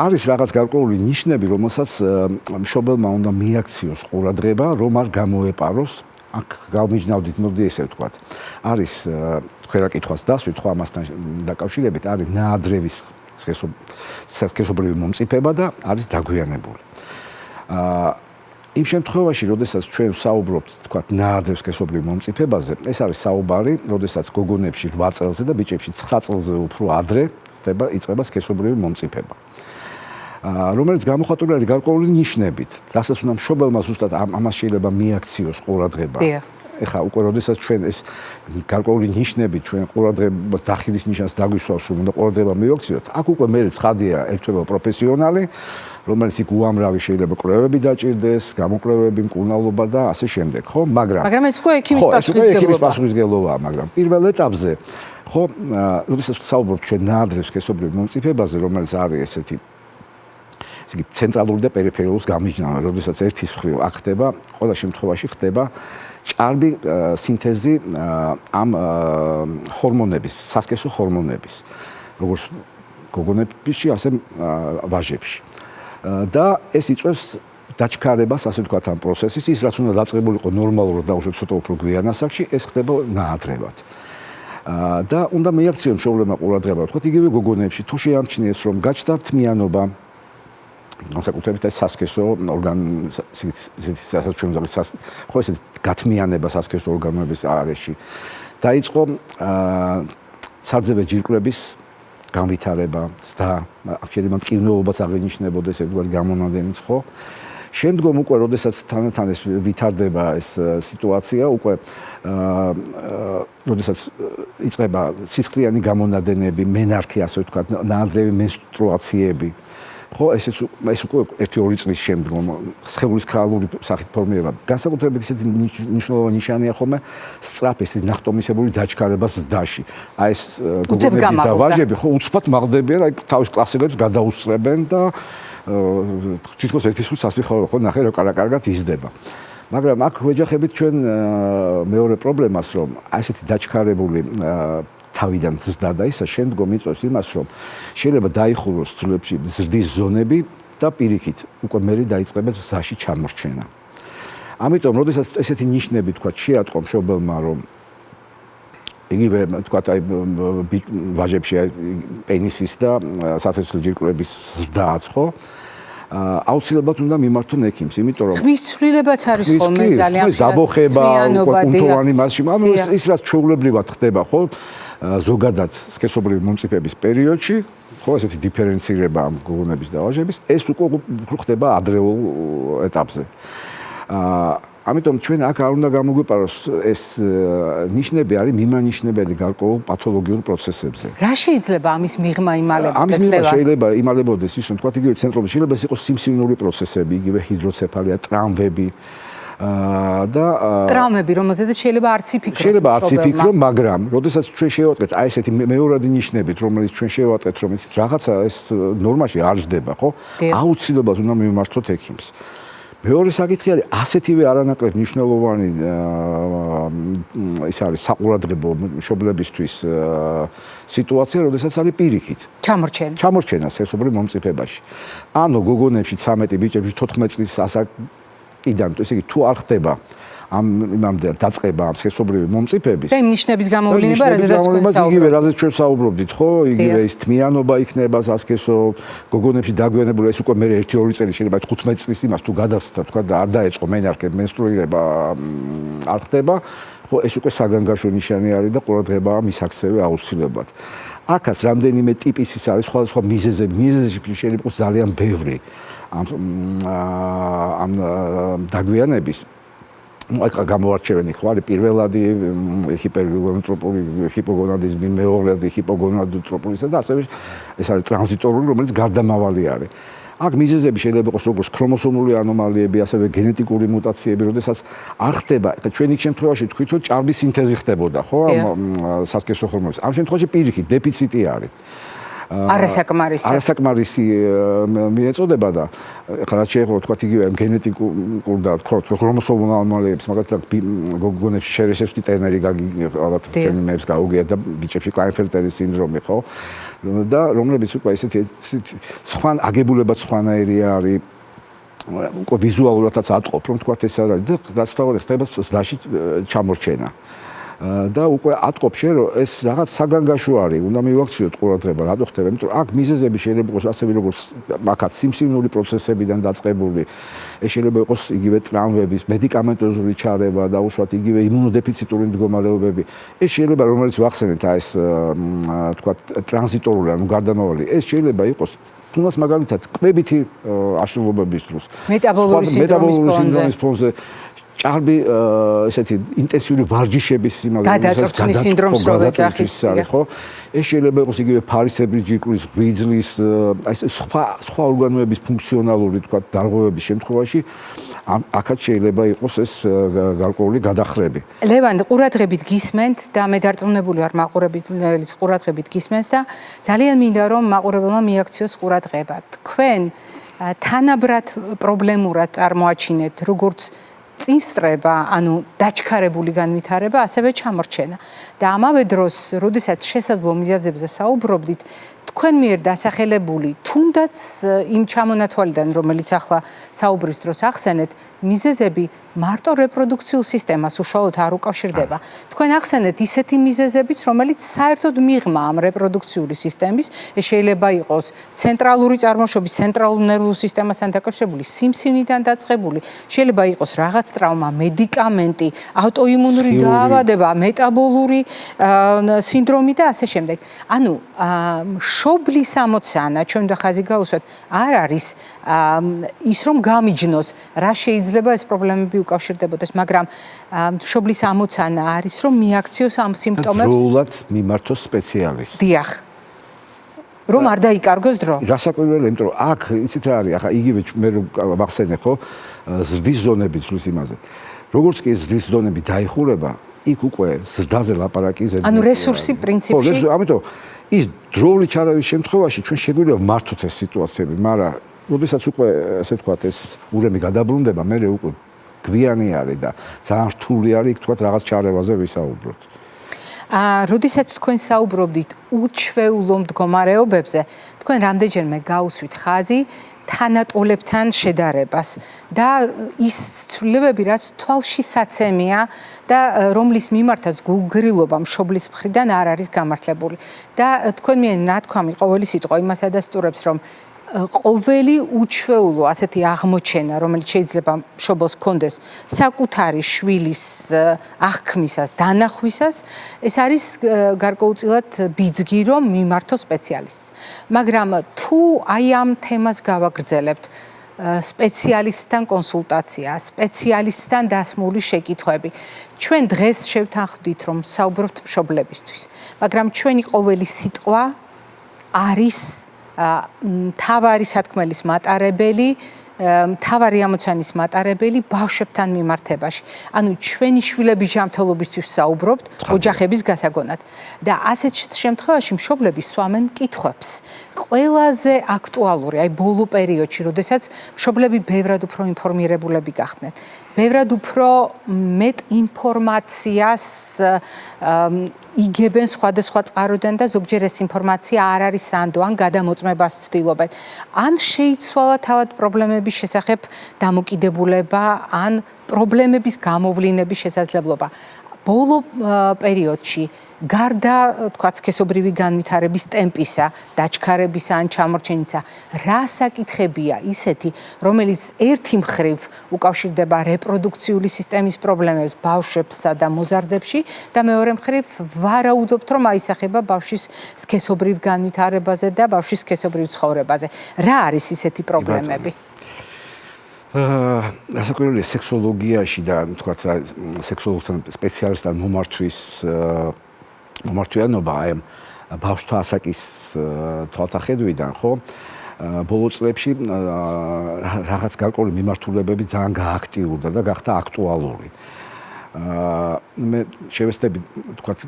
არის რაღაც გარკვეული ნიშნები, რომელსაც მშობელმა უნდა მიაქციოს ყურადღება, რომ არ გამოეპაროს. აქ გავმიჯნავდით, მოდი ესე ვთქვათ. არის თქვენ რა კითხვას დასვით, ხო ამასთან დაკავშირებით არის ნაადრევის სქესობრივი მომწიფება და არის დაგვიანებული. იმ შემთხვევაში, როდესაც ჩვენ საუბრობთ, თქვათ, ნაადრევ სქესობრივ მომწიფებაზე, ეს არის საუბარი, როდესაც გოგონებში 8 წელზე და ბიჭებში 9 წელზე უფრო ადრე იწყება სქესობრივი მომწიფება. რომელიც გამოხატული არის გარკვეული ნიშნებით, რასაც უნდა მშობელმა ზუსტად ამას შეიძლება მიაქციოს ყურადღება. ეხლა უკვე როდესაც ჩვენ ეს გარკვეული ნიშნები ჩვენ ყურადღებას დახილის ნიშანს დაგვისვავს, რომ უნდა ყურადღება მივაქციოთ, აქ უკვე მე ცხადია ერთვება პროფესიონალი, რომელიც იქ უამრავი შეიძლება კვლევები დაჭირდეს, გამოკვლევები, მკურნალობა და ასე შემდეგ, ხო? მაგრამ ეს უკვე ექიმის პასუხისმგებლობაა, მაგრამ პირველ ეტაპზე, ხო, როდესაც საუბრობთ ჩვენ ნაადრევ სქესობრივ მომწიფებაზე, რომელიც არის ესეთი ისე ცენტრალური და პერიფერიული გამიჯნა, როდესაც ერთის მხრივ აქ ხდება, ყველა შემთხვევაში ხდება ჭარბი სინთეზი ამ ჰორმონების, სასქესო ჰორმონების, როგორც გოგონებში, ასე ვაჟებში. და ეს იწვევს დაჩქარებას, ასე ვთქვათ, ამ პროცესის, ის რაც უნდა დაწყებულიყო ნორმალურად და უშუალოდ ცოტა უფრო გვიან ასაკში, ეს ხდება ნაადრევად. და უნდა მიაქციოს მშობლებმა ყურადღება, ვთქვათ, იგივე გოგონებში, თუ შეამჩნიეს, რომ გაჩნდა თმიანობა, განსაკუთრებით ეს სასქესო ხო ესეთ გათმიანება სასქესო ორგანოების არეში დაიწყო სარძევე ჯირკვლების განვითარება და შეიძლება მტკივნეულობაც აღინიშნებოდეს ერთგვარი გამონადენიც ხო შემდგომ უკვე როდესაც თანდათან ეს ვითარდება ეს სიტუაცია უკვე როდესაც იწყება სისხლიანი გამონადენები მენარქი ასე ვთქვათ ნაადრევი მენსტრუაციები ხო, ეს უკვე 1-2 წლის შემდგომ სხეულის ქალური სახით ფორმირება. განსაკუთრებით ისეთი მნიშვნელოვანი ნიშანია ხოლმე სწრაფი ესეთი ნახტომისებური დაჩქარება ზრდაში. აი ეს გოგონები და ვაჟები ხო უცბად მაღლდებიან, აი თავის კლასელებს გადაუსწრებენ და თითქოს ერთი სულ სასწრაფო ხო ნახე რა კარგად იზრდება. მაგრამ აქ ვეჯახებით ჩვენ მეორე პრობლემას, რომ აი ესეთი დაჩქარებული თავიდან ზრდა და ისა შემდგომ იწვევს იმას, რომ შეიძლება დაიხუროს ცვლილებში ზრდის ზონები და პირიქით უკვე მერე დაიწყება ზაში ჩამორჩენა. ამიტომ, როდესაც ესეთი ნიშნები თქვა შეატყო მშობელმა, რომ იგივე თქვა აი ვაჟებში პენისის და სათესლო ჯირკვლების ზრდა აწყო, აუცილებლად უნდა მიმართონ ექიმს, იმიტომ რომ ხმის ცვლილებაც არის ხოლმე ძალიან ხშირად დაბოხება, კუნთოვანი მასში, ანუ ის რაც ჩვეულებრივად ხდება, ხო? ზოგადად სქესობრივი მომწიფების პერიოდში, ხო, ესეთი დიფერენცირება ამ გოგონების და ვაჟების, ეს უკვე ხდება ადრეულ ეტაპზე. ამიტომ ჩვენ აქ არ უნდა გამოგვიპაროს ეს ნიშნები არის მიმანიშნებელი გარკვეულ პათოლოგიურ პროცესებზე. რა შეიძლება ამის მიღმა იმალებოდეს? ამის მიღმა შეიძლება იმალებოდეს ის, რომ თქვა იგივე ცენტრალური შეიძლება ეს იყოს სიმსივნური პროცესები, იგივე ჰიდროცეფალია, ტრამვები და ტრამვები, რომელზედაც შეიძლება არც იფიქროს. შეიძლება არც იფიქრო, მაგრამ როდესაც ჩვენ შევატყეთ აი ესეთი მეორადი ნიშნებით, რომელიც ჩვენ შევატყეთ, რომ ის რაღაცა ეს ნორმაში არ ჯდება, ხო? აუცილებლად უნდა მიმართოთ ექიმს. მეორე საკითხი არის ასეთივე არანაკლებ მნიშვნელოვანი ის არის საყურადღებო მშობლებისთვის სიტუაცია, როდესაც არის პირიქით ჩამორჩენა სქესობრივ მომწიფებაში. ანუ გოგონებში 13, ბიჭებში 14 წლის ასაკიდან, ესე იგი თუ არ ხდება ამ იმამდე დაწყება ამ სქესობრივი მომწიფების და იმ ნიშნების გამოვლინება, რაზედაც თქვენ საუბრობთ. იგივე რაზეც ჩვენ საუბრობდით, ხო? იგივე ის თმიანობა იქნება სასქესო გოგონებში დაგვიანებული, ეს უკვე მე 1-2 წელი შეიძლება 15 წლის იმას თუ გადასცდა, თქვა და არ დაეწყო მენარქე მენსტრუირება არ ხდება, ხო, ეს უკვე საგანგაშო ნიშანი არის და ყურადღება მის აქცევი აუცილებლად. აქაც რამდენიმე ტიპის ის არის სხვადასხვა მიზეზები შეიძლება იყოს ძალიან ბევრი ამ დაგვიანების აი გამოვარჩევენი ხო არის პირველადი ჰიპერგონადტროპული ჰიპოგონადიზმი, მეორადი ჰიპოგონადტროპულისა და ასევე ეს არის ტრანზიტორული, რომელიც გარდამავალი არის. აქ მიზეზები შეიძლება იყოს როგორც ქრომოსომული ანომალიები, ასევე გენეტიკური მუტაციები, როდესაც არ ხდება და ჩვენ იქ შემთხვევაში თქვით, რომ ჭარბის სინთეზი ხდებოდა, ხო, ამ სასქესო ჰორმონების. ამ შემთხვევაში პირიქით დეფიციტი არის. არასაკმარისი მიეწოდება და ხა რაც შეეხება თქვა იგივე გენეტიკურ და ქრომოსომულ ანომალიებს, მაგალითად გოგონებში შერესევსკი ტერნერი ალბათ ფენიმებს გაუგია და ბიჭებში კლაინფელტერის სინდრომი, ხო? და რომლებიც უკვე ესეთი სხვა აგებულებაც სხვანაირი არის, უკვე ვიზუალურადაც ატყობ, რომ თქვა ეს არის და რაც თავად ხდება ზდაში ჩამორჩენა. და უკვე ატყობ შენ რომ ეს რაღაც საგანგაშო არის, უნდა მივაქციოთ ყურადღება, რატო ხდება? იმიტომ რომ აქ მიზეზები შეიძლება იყოს ასევე როგორც მაგათ სიმსივნური პროცესებიდან დაწყებული, ეს შეიძლება იყოს იგივე ტრამვების, მედიკამენტოზური ჩარევა და უშუალოდ იგივე იმუნოდეფიციტური მდგომარეობები. ეს შეიძლება რომელიც ვახსენეთ აი ეს თქვა ტრანზიტორული, ანუ გარდამავალი, ეს შეიძლება იყოს თუნდაც მაგალითად კვებითი აშლილობების დროს, მეტაბოლური სინდრომის ფონზე ჭარბი ესეთი ინტენსიური ვარჯიშების გადაწყვეტის სინდრომს რო ვეძახით, ხო? ეს შეიძლება იყოს იგივე ფარისებრი ჯირკვლის, ღვიძლის, აი სხვა ორგანოების ფუნქციონალური თქვა დარღვევების შემთხვევაში აქაც შეიძლება იყოს ეს გარკვეული გადახრები. ლევან, ყურადღებით გისმენთ და მე დარწმუნებული ვარ მაყურებელიც ყურადღებით გისმენს და ძალიან მინდა რომ მაყურებელმა მიაქციოს ყურადღება. თქვენ თანაბრად პრობლემურად წარმოაჩინეთ როგორც წინსწრება, ანუ დაჩქარებული განვითარება, ასევე ჩამორჩენა. და ამავე დროს, როდესაც შესაძლო მიზეზებზე საუბრობდით, თქვენ მიერ დასახელებული, თუნდაც იმ ჩამონათვალიდან, რომელიც ახლა საუბრის დროს ახსენეთ, მიზეზები მარტო რეპროდუქციულ სისტემას უშუალოდ არ უკავშირდება. თქვენ ახსენეთ ისეთი მიზეზებიც, რომელიც საერთოდ მიღმა ამ რეპროდუქციული სისტემის, ეს შეიძლება იყოს ცენტრალური წარმოშობის, ცენტრალურ ნერვულ სისტემასთან დაკავშირებული, სიმსივნიდან დაწყებული, შეიძლება იყოს რაღაც ტრავმა, მედიკამენტი, ავტოიმუნური დაავადება, მეტაბოლური სინდრომი და ასე შემდეგ. ანუ მშობლის ამოცანა, ჩვენ და ხაზი გაუსვათ, არ არის ის რომ გამიჯნოს, რა შეიძლება ეს პრობლემები უკავშირდებოდეს, მაგრამ მშობლის ამოცანა არის რომ მიაქციოს ამ სიმპტომებს. დროულად მიმართოს სპეციალისტს. დიახ. რომ არ დაიკარგოს დრო. რასაკვირველია, იმიტომ რომ აქ იცით რა არის, ახლა იგივე მე ვახსენე ხო, ზრდის ზონები ცვლის იმაზე. როგორც კი ზრდის ზონები დაიხურება, იქ უკვე ზრდაზე ლაპარაკი ზედა. ანუ რესურსი პრინციპში. ხო, ამიტომ ის დროული ჩარავის შემთხვევაში ჩვენ შეგვიძლია მართოთ ეს სიტუაციები, მაგრამ როდესაც უკვე ასე ვთქვათ ეს ურემი გადაბრუნდება, მე უკვე გვიანი არის და ძალიან რთული არის იქ თქვათ რაღაც ჩარევაზე ვისაუბროთ. როდესაც თქვენ საუბრობდით უჩვეულო მდგომარეობებზე, თქვენ რამდენჯერმე გაუსვით ხაზი თანატოლებთან შედარებას და ის ცვლილებები, რაც თვალშისაცემია და რომლის მიმართაც გულგრილობა მშობლის მხრიდან არ არის გამართლებული. და თქვენ მე ნათქვამი ყოველი სიტყვა იმას ადასტურებს, რომ ყოველი უჩვეულო ასეთი აღმოჩენა, რომელიც შეიძლება მშობელს ჰქონდეს საკუთარი შვილის აღქმისას, დანახვისას, ეს არის გარკვეულწილად ბიძგი, რომ მიმართო სპეციალისტს. მაგრამ თუ აი ამ თემას გავაგრძელებთ, სპეციალისტთან კონსულტაცია, სპეციალისტთან დასმული შეკითხვები. ჩვენ დღეს შევთანხმდით, რომ საუბრობთ მშობლებისთვის, მაგრამ ჩვენი ყოველი სიტყვა არის თავარი სათქმელის მატარებელი, თავარი ამოცანის მატარებელი ბავშვებთან მიმართებაში. ანუ ჩვენი შვილების ჯანმრთელობისთვის საუბრობთ ოჯახების გასაგონად. და ასეთ შემთხვევაში მშობლები სვამენ კითხვებს. ყველაზე აქტუალური, აი ბოლო პერიოდში, როდესაც მშობლები ბევრად უფრო ინფორმირებულები გახდნენ. ბევრად უფრო მეტ ინფორმაციას იგებენ სხვადასხვა წყაროდან და ზოგჯერ ეს ინფორმაცია არ არის სანდო, ან გადამოწმებას ცდილობენ. ან შეიცვალა თავად პრობლემების შესახებ დამოკიდებულება, ან პრობლემების გამოვლინების შესაძლებლობა. ბოლო პერიოდში გარდა თქვა სქესობრივი განვითარების ტემპისა, დაჩქარებისა ან ჩამორჩენისა, რა საკითხებია ისეთი, რომელიც ერთი მხრივ უკავშირდება რეპროდუქციული სისტემის პრობლემებს ბავშვებსა და მოზარდებში და მეორე მხრივ ვარაუდობთ, რომ აისახება ბავშვის სქესობრივ განვითარებაზე და ბავშვის სქესობრივ ცხოვრებაზე. რა არის ისეთი პრობლემები? რასაკვირველია სექსოლოგიაში და თქვათ სექსოლოგთან სპეციალისტთან მომართვიანობა აი ბავშვთა ასაკის თვალსაჩინოდან ხო ბოლო წლებში რაღაც გარკვეული მიმართულებები ძალიან გააქტიურდა და გახდა აქტუალური. მე შევეცდები თქვათ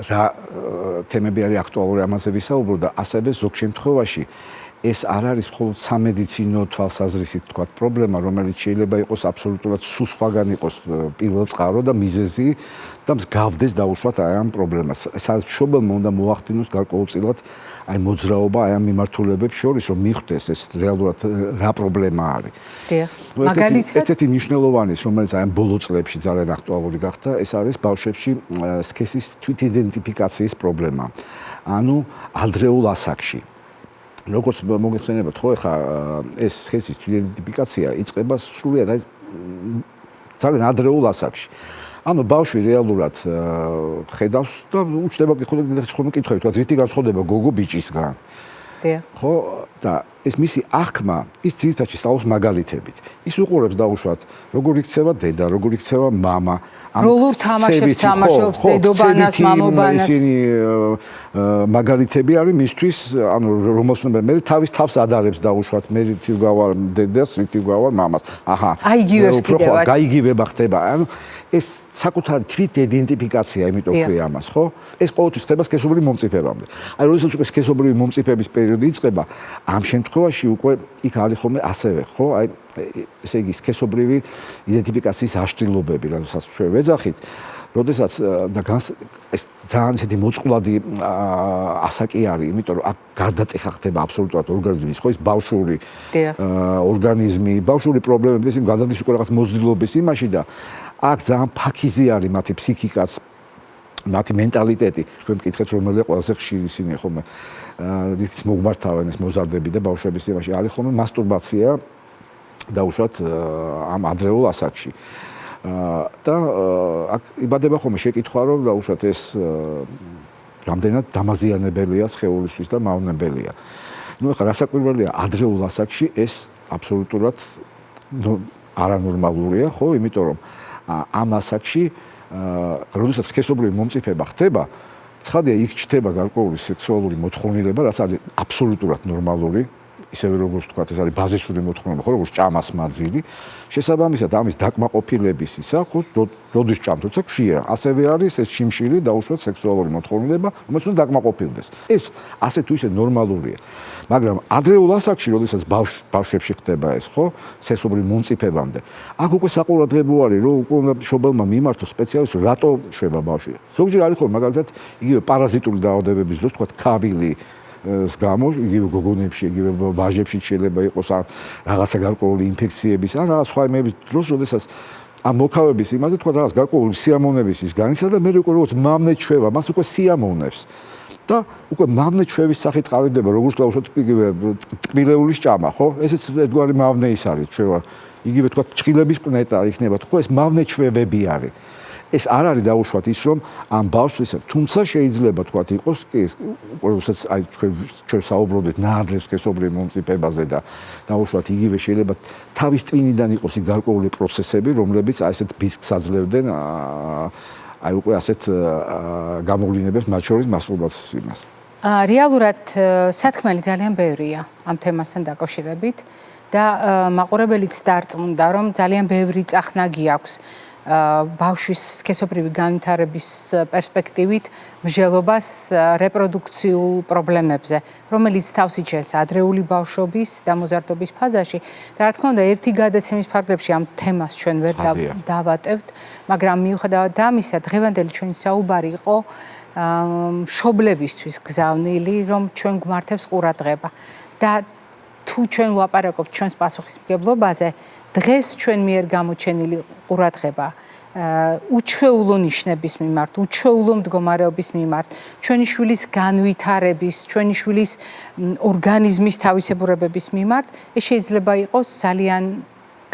რა თემები არის აქტუალური ამაზე ვისაუბრო და ასევე ზოგ შემთხვევაში ეს არ არის მხოლოდ სამედიცინო თვალსაზრისით თქვათ პრობლემა, რომელიც შეიძლება იყოს აბსოლუტურად სულ სხვაგან იყოს პირველ წყარო და მიზეზი და მსგავდეს დაუშვათ აი ამ პრობლემას. სადაც მშობელმა უნდა მოახდინოს გარკვეულწილად აი მოძრაობა აი ამ მიმართულებებს შორის, რომ მიხვდეს ეს რეალურად რა პრობლემა არის. დიახ. მაგალითად ერთ-ერთი მნიშვნელოვანი, რომელიც აი ამ ბოლო წლებში ძალიან აქტუალური გახდა, ეს არის ბავშვებში სქესის თვითიდენტიფიკაციის პრობლემა. ანუ ადრეულ ასაკში. როგორც მოგეხსენებათ ხო ეხა ეს სქესის იდენტიფიკაცია იწყება სრულიად აი ძალიან ადრეულ ასაკში. ანუ ბავშვი რეალურად ხედავს და უჩნდება კითხვები, თქვა რითი განსხვავდება გოგო ბიჭისგან. დიახ. ხო და ეს მისი აღქმა ის ძირითადად სწავლობს მაგალითებით. ის უყურებს დაუშვათ როგორ იქცევა დედა, როგორ იქცევა მამა. როლურ თამაშებს თამაშობს დედობანას, მამობანას. ისინი მაგალითები არის მისთვის, ანუ რომელსაც მე თავის თავს ადარებს დაუშვათ, მე რითი ვგავალ დედას, რითი ვგავალ მამას. აჰა. აიგივებს კიდევაც. გაიგივება ხდება. ანუ ეს საკუთარი თვით იდენტიფიკაცია, იმიტომ ქვია ამას, ხო? ეს ყოველთვის ხდება სქესობრივი მომწიფებამდე. აი, როდესაც უკვე სქესობრივი მომწიფების პერიოდი იწყება, ამ შემთხვევაში უკვე იქ არის ხოლმე ასევე, ხო? აი, ესე იგი სქესობრივი იდენტიფიკაციის აშლილობები, რასაც ჩვენ ვეძახით, როდესაც და ეს ძალიან ისეთი მოწყვლადი ასაკი არის, იმიტომ რომ აქ გარდატეხა ხდება აბსოლუტურად ორგანიზმის, ხო, ის ბავშვური ორგანიზმი, ბავშვური პრობლემები, ისინი გადადის უკვე რაღაც მოზრდილობის იმაში და აქ ძალიან ფაქიზი არის მათი ფსიქიკაც, მათი მენტალიტეტი. თქვენ მკითხეთ რომელია ყველაზე ხშირი ისინი ხოლმე რითიც მოგმართავენ ეს მოზარდები და ბავშვების იმაში არის ხოლმე მასტურბაცია დაუშვათ ამ ადრეულ ასაკში. და აქ იბადება ხოლმე შეკითხვა რომ დაუშვათ ეს რამდენად დამაზიანებელია სხეულისთვის და მავნებელია. ნუ ახლა რასაკვირველია ადრეულ ასაკში ეს აბსოლუტურად არანორმალურია, ხო, იმიტომ რომ ამ ასაკში როდესაც სქესობრივი მომწიფება ხდება, ცხადია, იქ ჩდება გარკვეული სექსუალური მოთხოვნილება, რაც არის აბსოლუტურად ნორმალური. ისევე როგორც თქვა, ეს არის ბაზისური მოთხოვნა, ხო, როგორც ჭამას მაძილი. შესაბამისად, ამის დაკმაყოფილების ისა, ხო, როდის ჭამთ, როცა ქშია. ასევე არის ეს შიმშილი დაუშვათ სექსუალური მოთხოვნილება, რომელიც უნდა დაკმაყოფილდეს. ეს ასე თუ ისე ნორმალურია. მაგრამ ადრეულ ასაკში, როდესაც ბავშვებში ხდება ეს, ხო, სექსუალური მომწიფებამდე, აქ უკვე საყურადღებო არის, რომ უკვე უნდა მშობელმა მიმართოს სპეციალისტი, რატო შვება ბავშვი. ზოგჯერ არის ხოლმე მაგალითად იგივე პარაზიტული დაავადებების დროს, თქვა ქავილი გამო, იგივე გოგონებში, იგივე ვაჟებში შეიძლება იყოს ან რაღაცა გარკვეული ინფექციების, ან რაღაც სხვა იმების დროს, როდესაც ამ მოქავების იმაზე თქვა რაღაც გარკვეული სიამოვნების ის განიცადა და მე უკვე როგორც მამნე ჩვევა, მას უკვე სიამოვნებს. და უკვე მამნე ჩვევის სახით ყალიბდება, როგორც დავუშვათ იგივე ტკბილეულის ჭამა, ხო? ესეც ერთგვარი მამნე ის არის ჩვევა. იგივე თქვა ჭხილების პნეტა იქნება, ხო, ეს მამნე ჩვევები არის. ეს არ არის დაუშვათ ის, რომ ამ ბავშვის, თუმცა შეიძლება თქვა იყოს კი, როდესაც აი ჩვენ საუბრობთ ნაადრევს სქესობრივ მომწიფებაზე და დაუშვათ იგივე შეიძლება თავის ტვინიდან იყოს ის გარკვეული პროცესები, რომლებიც აი ესეთ ბისკს აძლევდნენ აი უკვე ასეთ გამოვლინებებს, მათ შორის მასტურბაციის იმას. რეალურად სათქმელი ძალიან ბევრია ამ თემასთან დაკავშირებით და მაყურებელიც დარწმუნდა, რომ ძალიან ბევრი წახნაგი აქვს ბავშვის სქესობრივი განვითარების პერსპექტივით მსჯელობას რეპროდუქციულ პრობლემებზე, რომელიც თავს იჩენს ადრეული ბავშვობის და მოზარდობის ფაზაში. და რა თქმა უნდა, ერთი გადაცემის ფარგლებში ამ თემას ჩვენ ვერ დავატევთ, მაგრამ მიუხედავად ამისა, დღევანდელი ჩვენი საუბარი იყო მშობლებისთვის გზავნილი, რომ ჩვენ გვმართებს ყურადღება. და თუ ჩვენ ვლაპარაკობთ ჩვენს პასუხისმგებლობაზე, დღეს ჩვენ მიერ გამოჩენილი ყურადღება უჩვეულო ნიშნების მიმართ, უჩვეულო მდგომარეობის მიმართ, ჩვენი შვილის განვითარების, ჩვენი შვილის ორგანიზმის თავისებურებების მიმართ, ეს შეიძლება იყოს ძალიან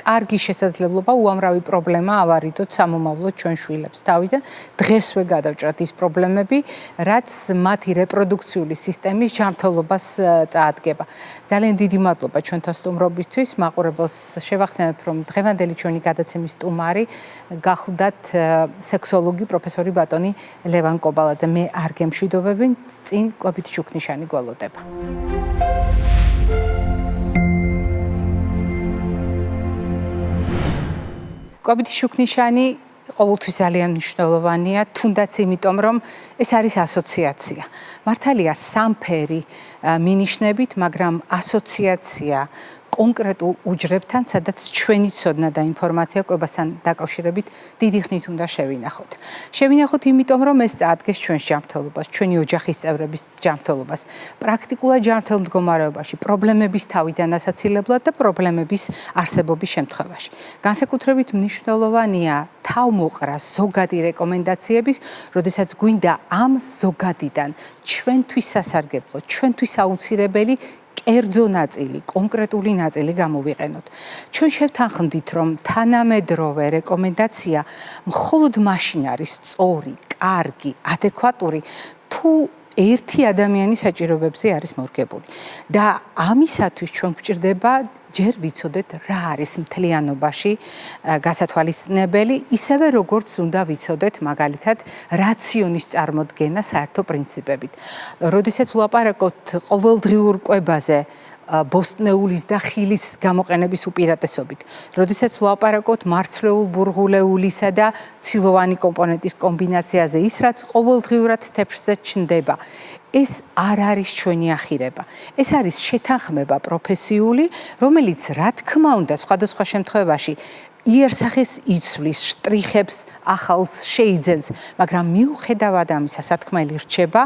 კარგი შესაძლებლობა უამრავი პრობლემა ავარიდოთ სამომავლოდ ჩვენ შვილებს თავიდან. დღესვე გადავჭრათ ის პრობლემები, რაც მათი რეპროდუქციული სისტემის ჯანმრთელობას წაადგება. ძალიან დიდი მადლობა ჩვენთან სტუმრობისთვის. მაყურებელს შევახსენებ, რომ დღევანდელი ჩვენი გადაცემის სტუმარი გახლდათ სექსოლოგი პროფესორი ბატონი ლევან კობალაძე. მე არ გემშვიდობები, წინ კვებითი შუქნიშანი გველოდება. კვებითი შუქნიშანი ყოველთვის ძალიან მნიშვნელოვანია, თუნდაც იმიტომ, რომ ეს არის ასოციაცია. მართალია სამფერი მინიშნებით, მაგრამ ასოციაცია კონკრეტულ უჯრებთან, სადაც ჩვენი ცოდნა და ინფორმაცია კვებასთან დაკავშირებით დიდი ხნით უნდა შევინახოთ. შევინახოთ იმიტომ, რომ ეს წაადგენს ჩვენს ჯანმრთელობას, ჩვენი ოჯახის წევრების ჯანმრთელობას, პრაქტიკულად ჯანმრთელ მდგომარეობაში, პრობლემების თავიდან ასაცილებლად და პრობლემების არსებობის შემთხვევაში. განსაკუთრებით მნიშვნელოვანია თავმოყრა ზოგადი რეკომენდაციების, როდესაც გვინდა ამ ზოგადიდან ჩვენთვის სასარგებლო, ჩვენთვის აუცილებელი კერძო ნაწილი, კონკრეტული ნაწილი გამოვიყენოთ. ჩვენ შევთანხმდით, რომ თანამედროვე რეკომენდაცია მხოლოდ მაშინ არის სწორი, კარგი, ადეკვატური, თუ ერთი ადამიანის საჭიროებებზე არის მორგებული. და ამისათვის ჩვენ გვჭირდება ჯერ ვიცოდეთ რა არის მთლიანობაში გასათვალისწინებელი, ისევე როგორც უნდა ვიცოდეთ მაგალითად რაციონის წარმოდგენა საერთო პრინციპებით. როდესაც ვლაპარაკობთ ყოველდღიურ კვებაზე, ბოსტნეულის და ხილის გამოყენების უპირატესობით. როდესაც ვლაპარაკობთ მარცვლეულ ბურღულეულისა და ცილოვანი კომპონენტის კომბინაციაზე, ის რაც ყოველდღიურად თეფშზე ჩნდება. ეს არ არის ჩვენი ახირება. ეს არის შეთანხმება პროფესიული, რომელიც რა თქმა უნდა სხვადასხვა შემთხვევაში იერსახეს იცვლის, შტრიხებს ახალს შეიძენს, მაგრამ მიუხედავად ამისა, სათქმელი რჩება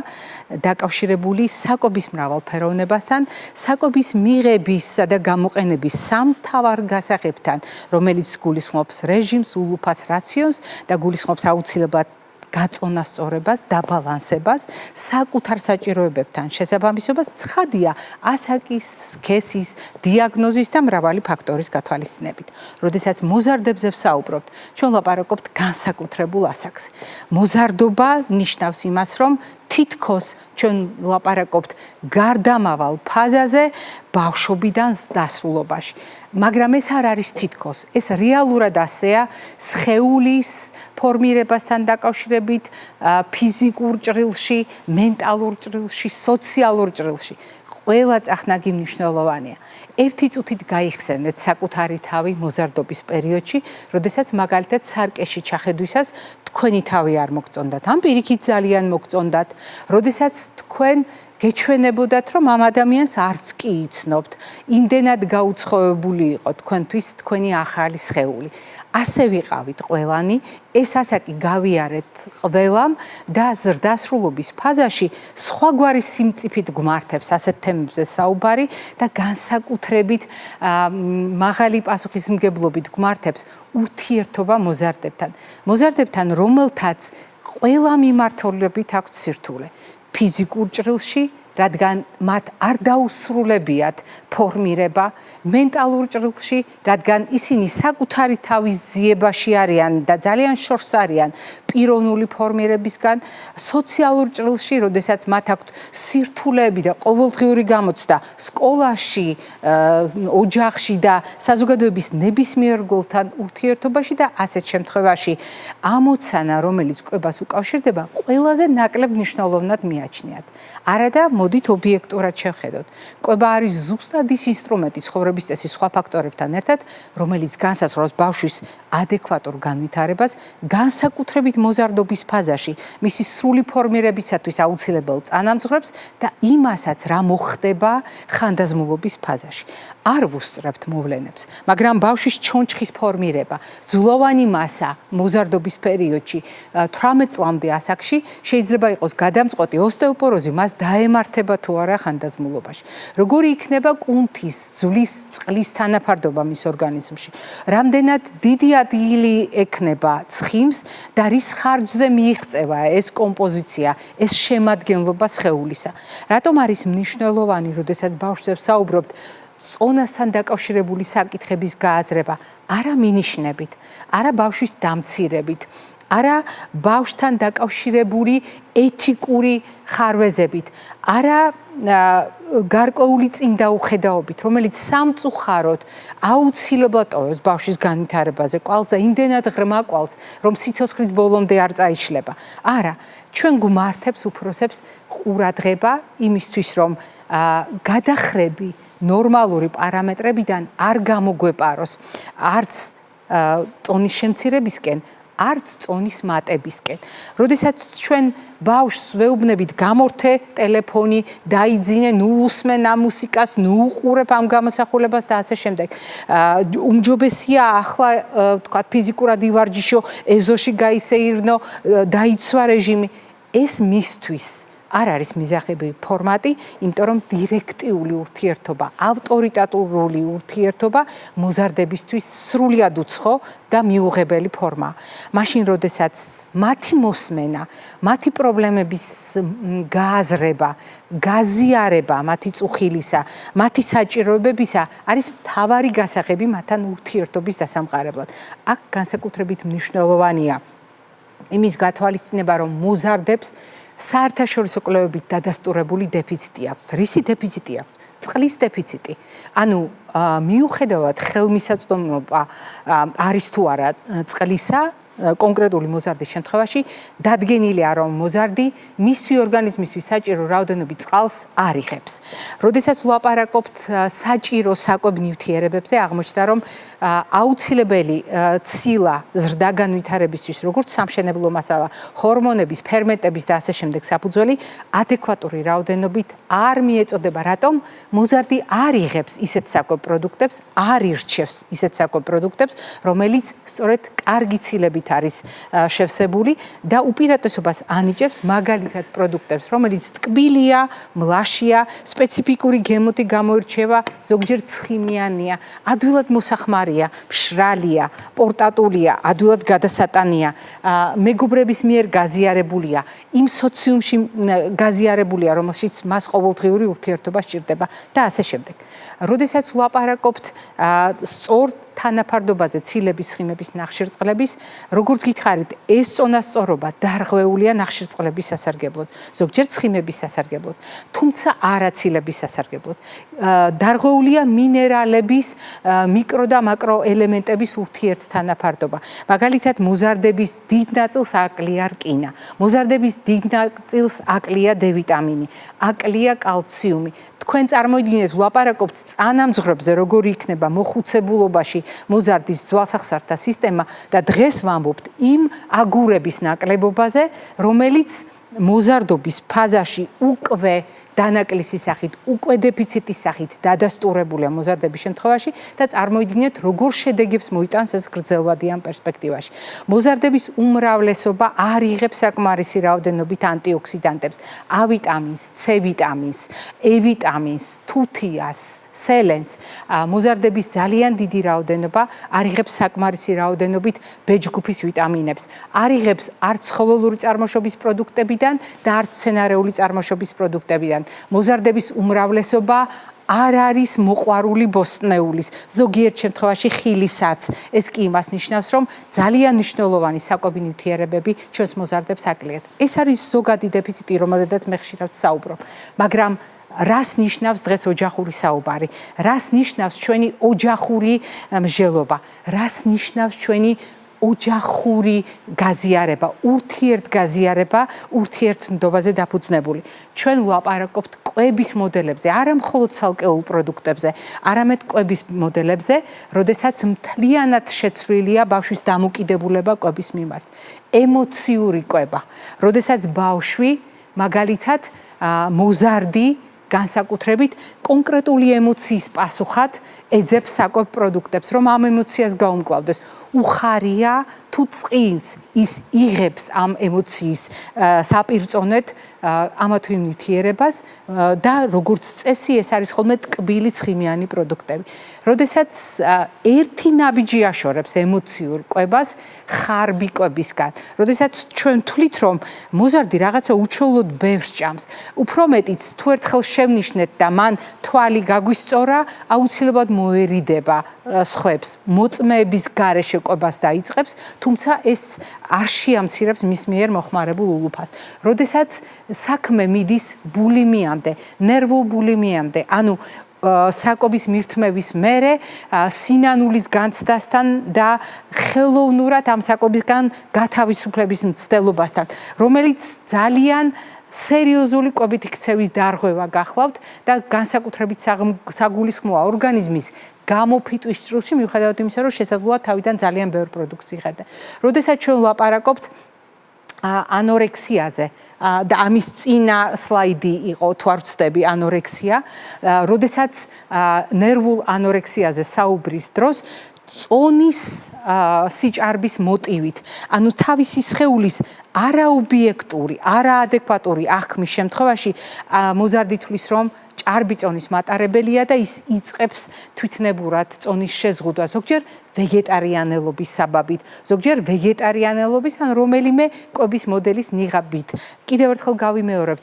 დაკავშირებული საკვების მრავალფეროვნებასთან, საკვების მიღებისა და გამოყენების სამთავარ გასაღებთან, რომელიც გულისხმობს რეჟიმს, ულუფას, რაციონს და გულისხმობს აუცილებლად გაწონასწორებას, დაბალანსებას, საკუთარ საჭიროებებთან შესაბამისობას, ცხადია ასაკის, სქესის, დიაგნოზის და მრავალი ფაქტორის გათვალისწინებით. როდესაც მოზარდებზე ვსაუბრობთ, ჩვენ ვლაპარაკობთ განსაკუთრებულ ასაკზე. მოზარდობა ნიშნავს იმას, რომ თითქოს ჩვენ ვლაპარაკობთ გარდამავალ ფაზაზე ბავშვობიდან დასრულობაში. მაგრამ ეს არ არის თითქოს, ეს რეალურად ასეა სხეულის ფორმირებასთან დაკავშირებით, ფიზიკურ ჭრილში, მენტალურ ჭრილში, სოციალურ ჭრილში. ყველა წახნაგი მნიშვნელოვანია. ერთი წუთით გაიხსენეთ საკუთარი თავი მოზარდობის პერიოდში, როდესაც მაგალითად სარკეში ჩახედვისას თქვენი თავი არ მოგწონდათ, ან პირიქით ძალიან მოგწონდათ, როდესაც თქვენ გეჩვენებოდათ, რომ ამ ადამიანს არც კი იცნობთ, იმდენად გაუცხოებული იყო თქვენთვის თქვენი ახალი სხეული. ასე ვიყავით ყველანი, ეს ასაკი გავიარეთ ყველამ და ზრდასრულობის ფაზაში სხვაგვარი სიმწიფით გვმართებს ასეთ თემებზე საუბარი და განსაკუთრებით მაღალი პასუხისმგებლობით გვმართებს ურთიერთობა მოზარდებთან. მოზარდებთან, რომელთაც ყველა მიმართულებით აქვთ სირთულე. ფიზიკურ ჭრილში, რადგან მათ არ დაუსრულებიათ ფორმირება, მენტალურ ჭრილში, რადგან ისინი საკუთარი თავის ძიებაში არიან და ძალიან შორს არიან პიროვნული ფორმირებისგან, სოციალურ ჭრილში, როდესაც მათ აქვთ სირთულეები და ყოველდღიური გამოცდა სკოლაში, ოჯახში და საზოგადოების ნებისმიერ გულთან ურთიერთობაში და ასეთ შემთხვევაში ამოცანა, რომელიც კვებას უკავშირდება, ყველაზე ნაკლებ მნიშვნელოვნად მიაჩნიათ. არადა მოდით ობიექტურად შევხედოთ. კვება არის ზუსტად ის ინსტრუმენტი ცხოვრების წესის სხვა ფაქტორებთან ერთად, რომელიც განსაზღვრავს ბავშვის ადეკვატურ განვითარებას, განსაკუთრებით მოზარდობის ფაზაში, მისი სრული ფორმირებისათვის აუცილებელ წანამძღვრებს და იმასაც, რა მოხდება ხანდაზმულობის ფაზაში. არ ვუსწრებთ მოვლენებს, მაგრამ ბავშვის ჩონჩხის ფორმირება, ძვლოვანი მასა მოზარდობის პერიოდში 18 წლამდე ასაკში შეიძლება იყოს გადამწყვეტი ოსტეოპოროზი, მას დაემართება თუ არა ხანდაზმულობაში. როგორი იქნება კუნთის, ძვლის, წყლის თანაფარდობა მის ორგანიზმში? რამდენად დიდი ადგილი ექნება ცხიმს და რის ხარჯზე მიიღწევა ეს კომპოზიცია, ეს შემადგენლობა სხეულისა? რატომ არის მნიშვნელოვანი, როდესაც ბავშვზე ვსაუბრობთ, წონასთან დაკავშირებული საკითხების გააზრება, არა მინიშნებით, არა ბავშვის დამცირებით, არა ბავშვთან დაკავშირებული ეთიკური ხარვეზებით, არა გარკვეული წინდაუხედაობით, რომელიც სამწუხაროდ აუცილებლად ტოვებს ბავშვის განვითარებაზე კვალს და იმდენად ღრმა კვალს, რომ სიცოცხლის ბოლომდე არ წაიშლება. არა, ჩვენ გვმართებს უფროსებს ყურადღება იმისთვის, რომ გადახრები ნორმალური პარამეტრებიდან არ გამოგვეპაროს არც წონის შემცირებისკენ, არც წონის მატებისკენ. როდესაც ჩვენ ბავშვს ვეუბნებით გამორთე ტელეფონი, დაიძინე, ნუ უსმენ ამ მუსიკას, ნუ უყურებ ამ გამოსახულებას და ასე შემდეგ. უმჯობესია ახლა თქვა ფიზიკურად ივარჯიშო, ეზოში გაისეირნო, დაიცვა რეჟიმი. ეს მისთვის არ არის მიზახები ფორმატი, იმიტომ რომ დირექტიული ურთიერთობა, ავტორიტატული ურთიერთობა მოზარდებისთვის სრულად უცხო და მიუღებელი ფორმაა. მაშინ, როდესაც მათი მოსმენა, მათი პრობლემების გააზრება, გაზიარება მათი წუხილისა, მათი საჭიროებებისა არის მთავარი გასაღები მათთან ურთიერთობის დასამყარებლად. აქ განსაკუთრებით მნიშვნელოვანია იმის გათვალისწინება, რომ მოზარდებს საერთაშორისო კვლევებით დადასტურებული დეფიციტი აქვს. რისი დეფიციტი აქვს? წყლის დეფიციტი. ანუ მიუხედავად ხელმისაწვდომობა არის თუ არა წყლისა, კონკრეტული მოზარდის შემთხვევაში დადგენილია, რომ მოზარდი მისი ორგანიზმისთვის საჭირო რაოდენობით წყალს არ იღებს. როდესაც ვლაპარაკობთ საჭირო საკვებ ნივთიერებებზე, აღმოჩნდა, რომ აუცილებელი ცილა ზრდა განვითარებისთვის, როგორც სამშენებლო მასალა, ჰორმონების, ფერმენტების და ასე შემდეგ საფუძველი ადეკვატური რაოდენობით არ მიეწოდება. რატომ? მოზარდი არ იღებს ისეთ საკვებ პროდუქტებს, არ ირჩევს ისეთ საკვებ პროდუქტებს, რომელიც სწორედ კარგი ცილებით არის შევსებული და უპირატესობას ანიჭებს მაგალითად პროდუქტებს, რომელიც ტკბილია, მლაშია, სპეციფიკური გემოთი გამოირჩევა, ზოგჯერ ცხიმიანია, ადვილად მოსახმარია, მშრალია, პორტატულია, ადვილად გადასატანია, მეგობრების მიერ გაზიარებულია, იმ სოციუმში გაზიარებულია, რომელშიც მას ყოველდღიური ურთიერთობა სჭირდება და ასე შემდეგ. როდესაც ვლაპარაკობთ სწორ თანაფარდობაზე ცილების, ცხიმების, ნახშირწყლების, როგორც გითხარით, ეს წონასწორობა დარღვეულია ნახშირწყლების სასარგებლოდ, ზოგჯერ ცხიმების სასარგებლოდ, თუმცა არაცილების სასარგებლოდ. დარღვეულია მინერალების, მიკრო და მაკრო ელემენტების ურთიერთთანაფარდობა. მაგალითად, მოზარდების დიდ ნაწილს აკლია რკინა, მოზარდების დიდ ნაწილს აკლია D ვიტამინი, აკლია კალციუმი. თქვენ წარმოიდგინეთ, ვლაპარაკობთ წანამძღვრებზე, როგორი იქნება მოხუცებულობაში მოზარდის ძვალსახსართა სისტემა და დღეს ვამბობთ იმ აგურების ნაკლებობაზე, რომელიც მოზარდობის ფაზაში უკვე დანაკლისის სახით, უკვე დეფიციტის სახით დადასტურებულია მოზარდების შემთხვევაში და წარმოიდგინეთ, როგორ შედეგებს მოიტანს ეს გრძელვადიან პერსპექტივაში. მოზარდების უმრავლესობა არ იღებს საკმარისი რაოდენობით ანტიოქსიდანტებს, A ვიტამინს, C ვიტამინს, E ვიტამინს, თუთიას, სელენს. მოზარდების ძალიან დიდი რაოდენობა არ იღებს საკმარისი რაოდენობით B ჯგუფის ვიტამინებს, არ იღებს არც ცხოველური წარმოშობის პროდუქტებიდან და არც მცენარეული წარმოშობის პროდუქტებიდან. მოზარდების უმრავლესობა არ არის მოყვარული ბოსტნეულის, ზოგიერთ შემთხვევაში ხილისაც. ეს კი იმას ნიშნავს, რომ ძალიან მნიშვნელოვანი საკვები ნივთიერებები ჩვენს მოზარდებს აკლიათ. ეს არის ზოგადი დეფიციტი, რომელზედაც მე ხშირად საუბრობ, მაგრამ რას ნიშნავს დღეს ოჯახური საუბარი? რას ნიშნავს ჩვენი ოჯახური მსჯელობა? რას ნიშნავს ჩვენი ოჯახური გაზიარება, ურთიერთგაზიარება, ურთიერთნდობაზე დაფუძნებული. ჩვენ ვლაპარაკობთ კვების მოდელებზე, არა მხოლოდ ცალკეულ პროდუქტებზე, არამედ კვების მოდელებზე, როდესაც მთლიანად შეცვლილია ბავშვის დამოკიდებულება კვების მიმართ. ემოციური კვება, როდესაც ბავშვი მაგალითად მოზარდი განსაკუთრებით კონკრეტული ემოციის პასუხად ეძებს საკვებ პროდუქტებს, რომ ამ ემოციას გაუმკლავდეს. უხარია თუ წყინს ის იღებს ამ ემოციის საპირწონედ ამა თუ იმ ნივთიერებას და როგორც წესი ეს არის ხოლმე ტკბილი ცხიმიანი პროდუქტები. როდესაც ერთი ნაბიჯი აშორებს ემოციურ კვებას ხარბი კვებისგან, როდესაც ჩვენ თვლით რომ მოზარდი რაღაცა უჩვეულოდ ბევრს ჭამს, უფრო მეტიც თუ ერთხელ შევნიშნეთ და მან თვალი გაგვისწორა, აუცილებლად მოერიდება სხვებს, მოწმეების გარეშე კვებას დაიწყებს, თუმცა ეს არ შეამცირებს მის მიერ მოხმარებულ ულუფას. როდესაც საქმე მიდის ბულიმიამდე, ნერვულ ბულიმიამდე, ანუ საკვების მირთმევის მერე სინანულის განცდასთან და ხელოვნურად ამ საკვებისგან გათავისუფლების მცდელობასთან, რომელიც ძალიან სერიოზული კვებით იქცევის დარღვევა გახლავთ და განსაკუთრებით საგულისხმოა ორგანიზმის გამოფიტვის ჭრილში, მიუხედავად იმისა, რომ შესაძლოა თავიდან ძალიან ბევრ პროდუქტს იღებდა. როდესაც ჩვენ ვლაპარაკობთ ანორექსიაზე და ამის წინა სლაიდი იყო, თუ არ ვცდები, ანორექსია, როდესაც ნერვულ ანორექსიაზე საუბრის დროს წონის სიჭარბის მოტივით, ანუ თავისი სხეულის არაობიექტური, არაადეკვატური აღქმის შემთხვევაში მოზარდი თვლის, რომ ჭარბი წონის მატარებელია და ის იწყებს თვითნებურად წონის შეზღუდვა, ზოგჯერ ვეგეტარიანელობის საბაბით, ზოგჯერ ვეგეტარიანელობის ან რომელიმე კვების მოდელის ნიღაბით. კიდევ ერთხელ გავიმეორებ,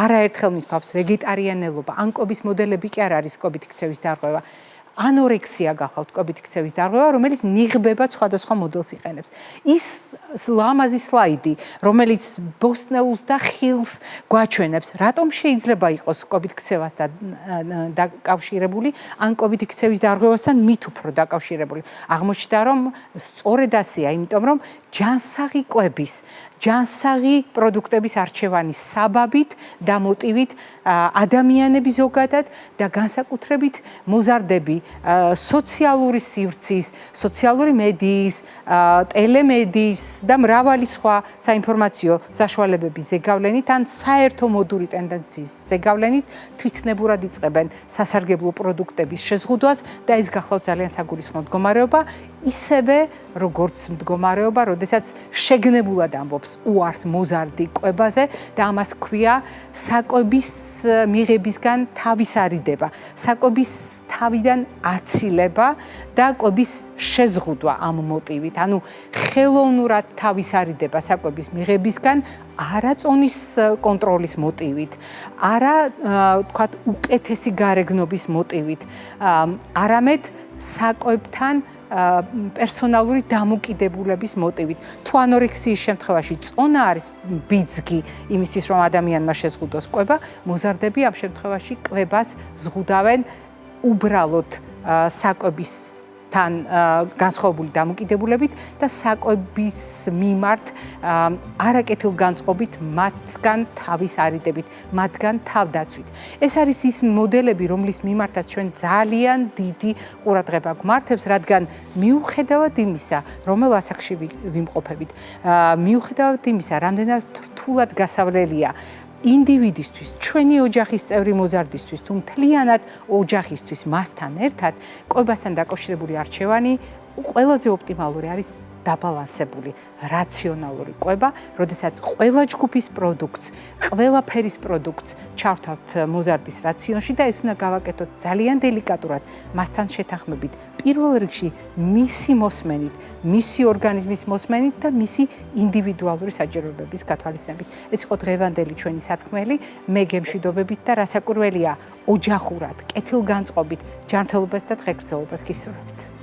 არაერთხელ მithქვავს ვეგეტარიანელობა, ან კვების მოდელები კი არ არის კვებით ქცევის დარღვევა. ანორექსია გახავთ კვებით ქცევის დარღვევა, რომელიც ნიღბებად სხვადასხვა მოდელს იყენებს. ის ლამაზი სლაიდი, რომელიც ბოსტნეულს და ხილს გვაჩვენებს, რატომ შეიძლება იყოს კვებით ქცევასთან დაკავშირებული, ან კვებით ქცევის დარღვევასთან მით უფრო დაკავშირებული. აღმოჩნდა, რომ სწორედ ასეა, იმიტომ რომ ჯანსაღი კვების, ჯანსაღი პროდუქტების არჩევანის საბაბით და მოტივით ადამიანები ზოგადად და განსაკუთრებით მოზარდები სოციალური სივრცის, სოციალური მედიის, ტელემედიის და მრავალი სხვა საინფორმაციო საშუალებების ზეგავლენით ან საერთო მოდური ტენდენციის ზეგავლენით თვითნებურად იწყებენ სასარგებლო პროდუქტების შეზღუდვას და ეს გახლავთ ძალიან საგულისხმო მდგომარეობა, ისევე როგორც მდგომარეობა, როდესაც შეგნებულად ამბობს უარს მოზარდი კვებაზე და ამას ქვია საკვების მიღებისგან თავისარიდება, საკვების თავიდან აცილება და კვების შეზღუდვა ამ მოტივით, ანუ ხელოვნურად თავისარიდება საკვების მიღებისგან, არა წონის კონტროლის მოტივით, არა უკეთესი გარეგნობის მოტივით, არამედ საკვებთან პერსონალური დამოკიდებულების მოტივით. თუ ანორექსიის შემთხვევაში წონა არის ბიძგი იმისთვის, რომ ადამიანმა შეზღუდოს კვება, მოზარდები ამ შემთხვევაში კვებას ზღუდავენ უბრალოდ საკვებისთან განსხვავებული დამოკიდებულებით და საკვების მიმართ არაკეთილგანწყობით მათგან თავის არიდებით, მათგან თავდაცვით. ეს არის ის მოდელები, რომლის მიმართაც ჩვენ ძალიან დიდი ყურადღება გვმართებს, რადგან მიუხედავად იმისა, რომელ ასაკში ვიმყოფებით, მიუხედავად იმისა, რამდენად რთულად გასავლელია ინდივიდისთვის, ჩვენი ოჯახის წევრი მოზარდისთვის, თუ მთლიანად ოჯახისთვის მასთან ერთად, კვებასთან დაკავშირებული არჩევანი ყველაზე ოპტიმალური არის დაბალანსებული, რაციონალური კვება, როდესაც ყველა ჯგუფის პროდუქტს, ყველა ფერის პროდუქტს ჩავთავთ მოზარდის რაციონში და ეს უნდა გავაკეთოთ ძალიან დელიკატურად, მასთან შეთანხმებით, პირველ რიგში მისი მოსმენით, მისი ორგანიზმის მოსმენით და მისი ინდივიდუალური საჭიროებების გათვალისწინებით. ეს იყო დღევანდელი ჩვენი სათქმელი, მე გემშვიდობებით და რასაკვირველია, ოჯახურად, კეთილგანწყობით, ჯანმრთელობას და დღეგრძელობას გისურვებთ.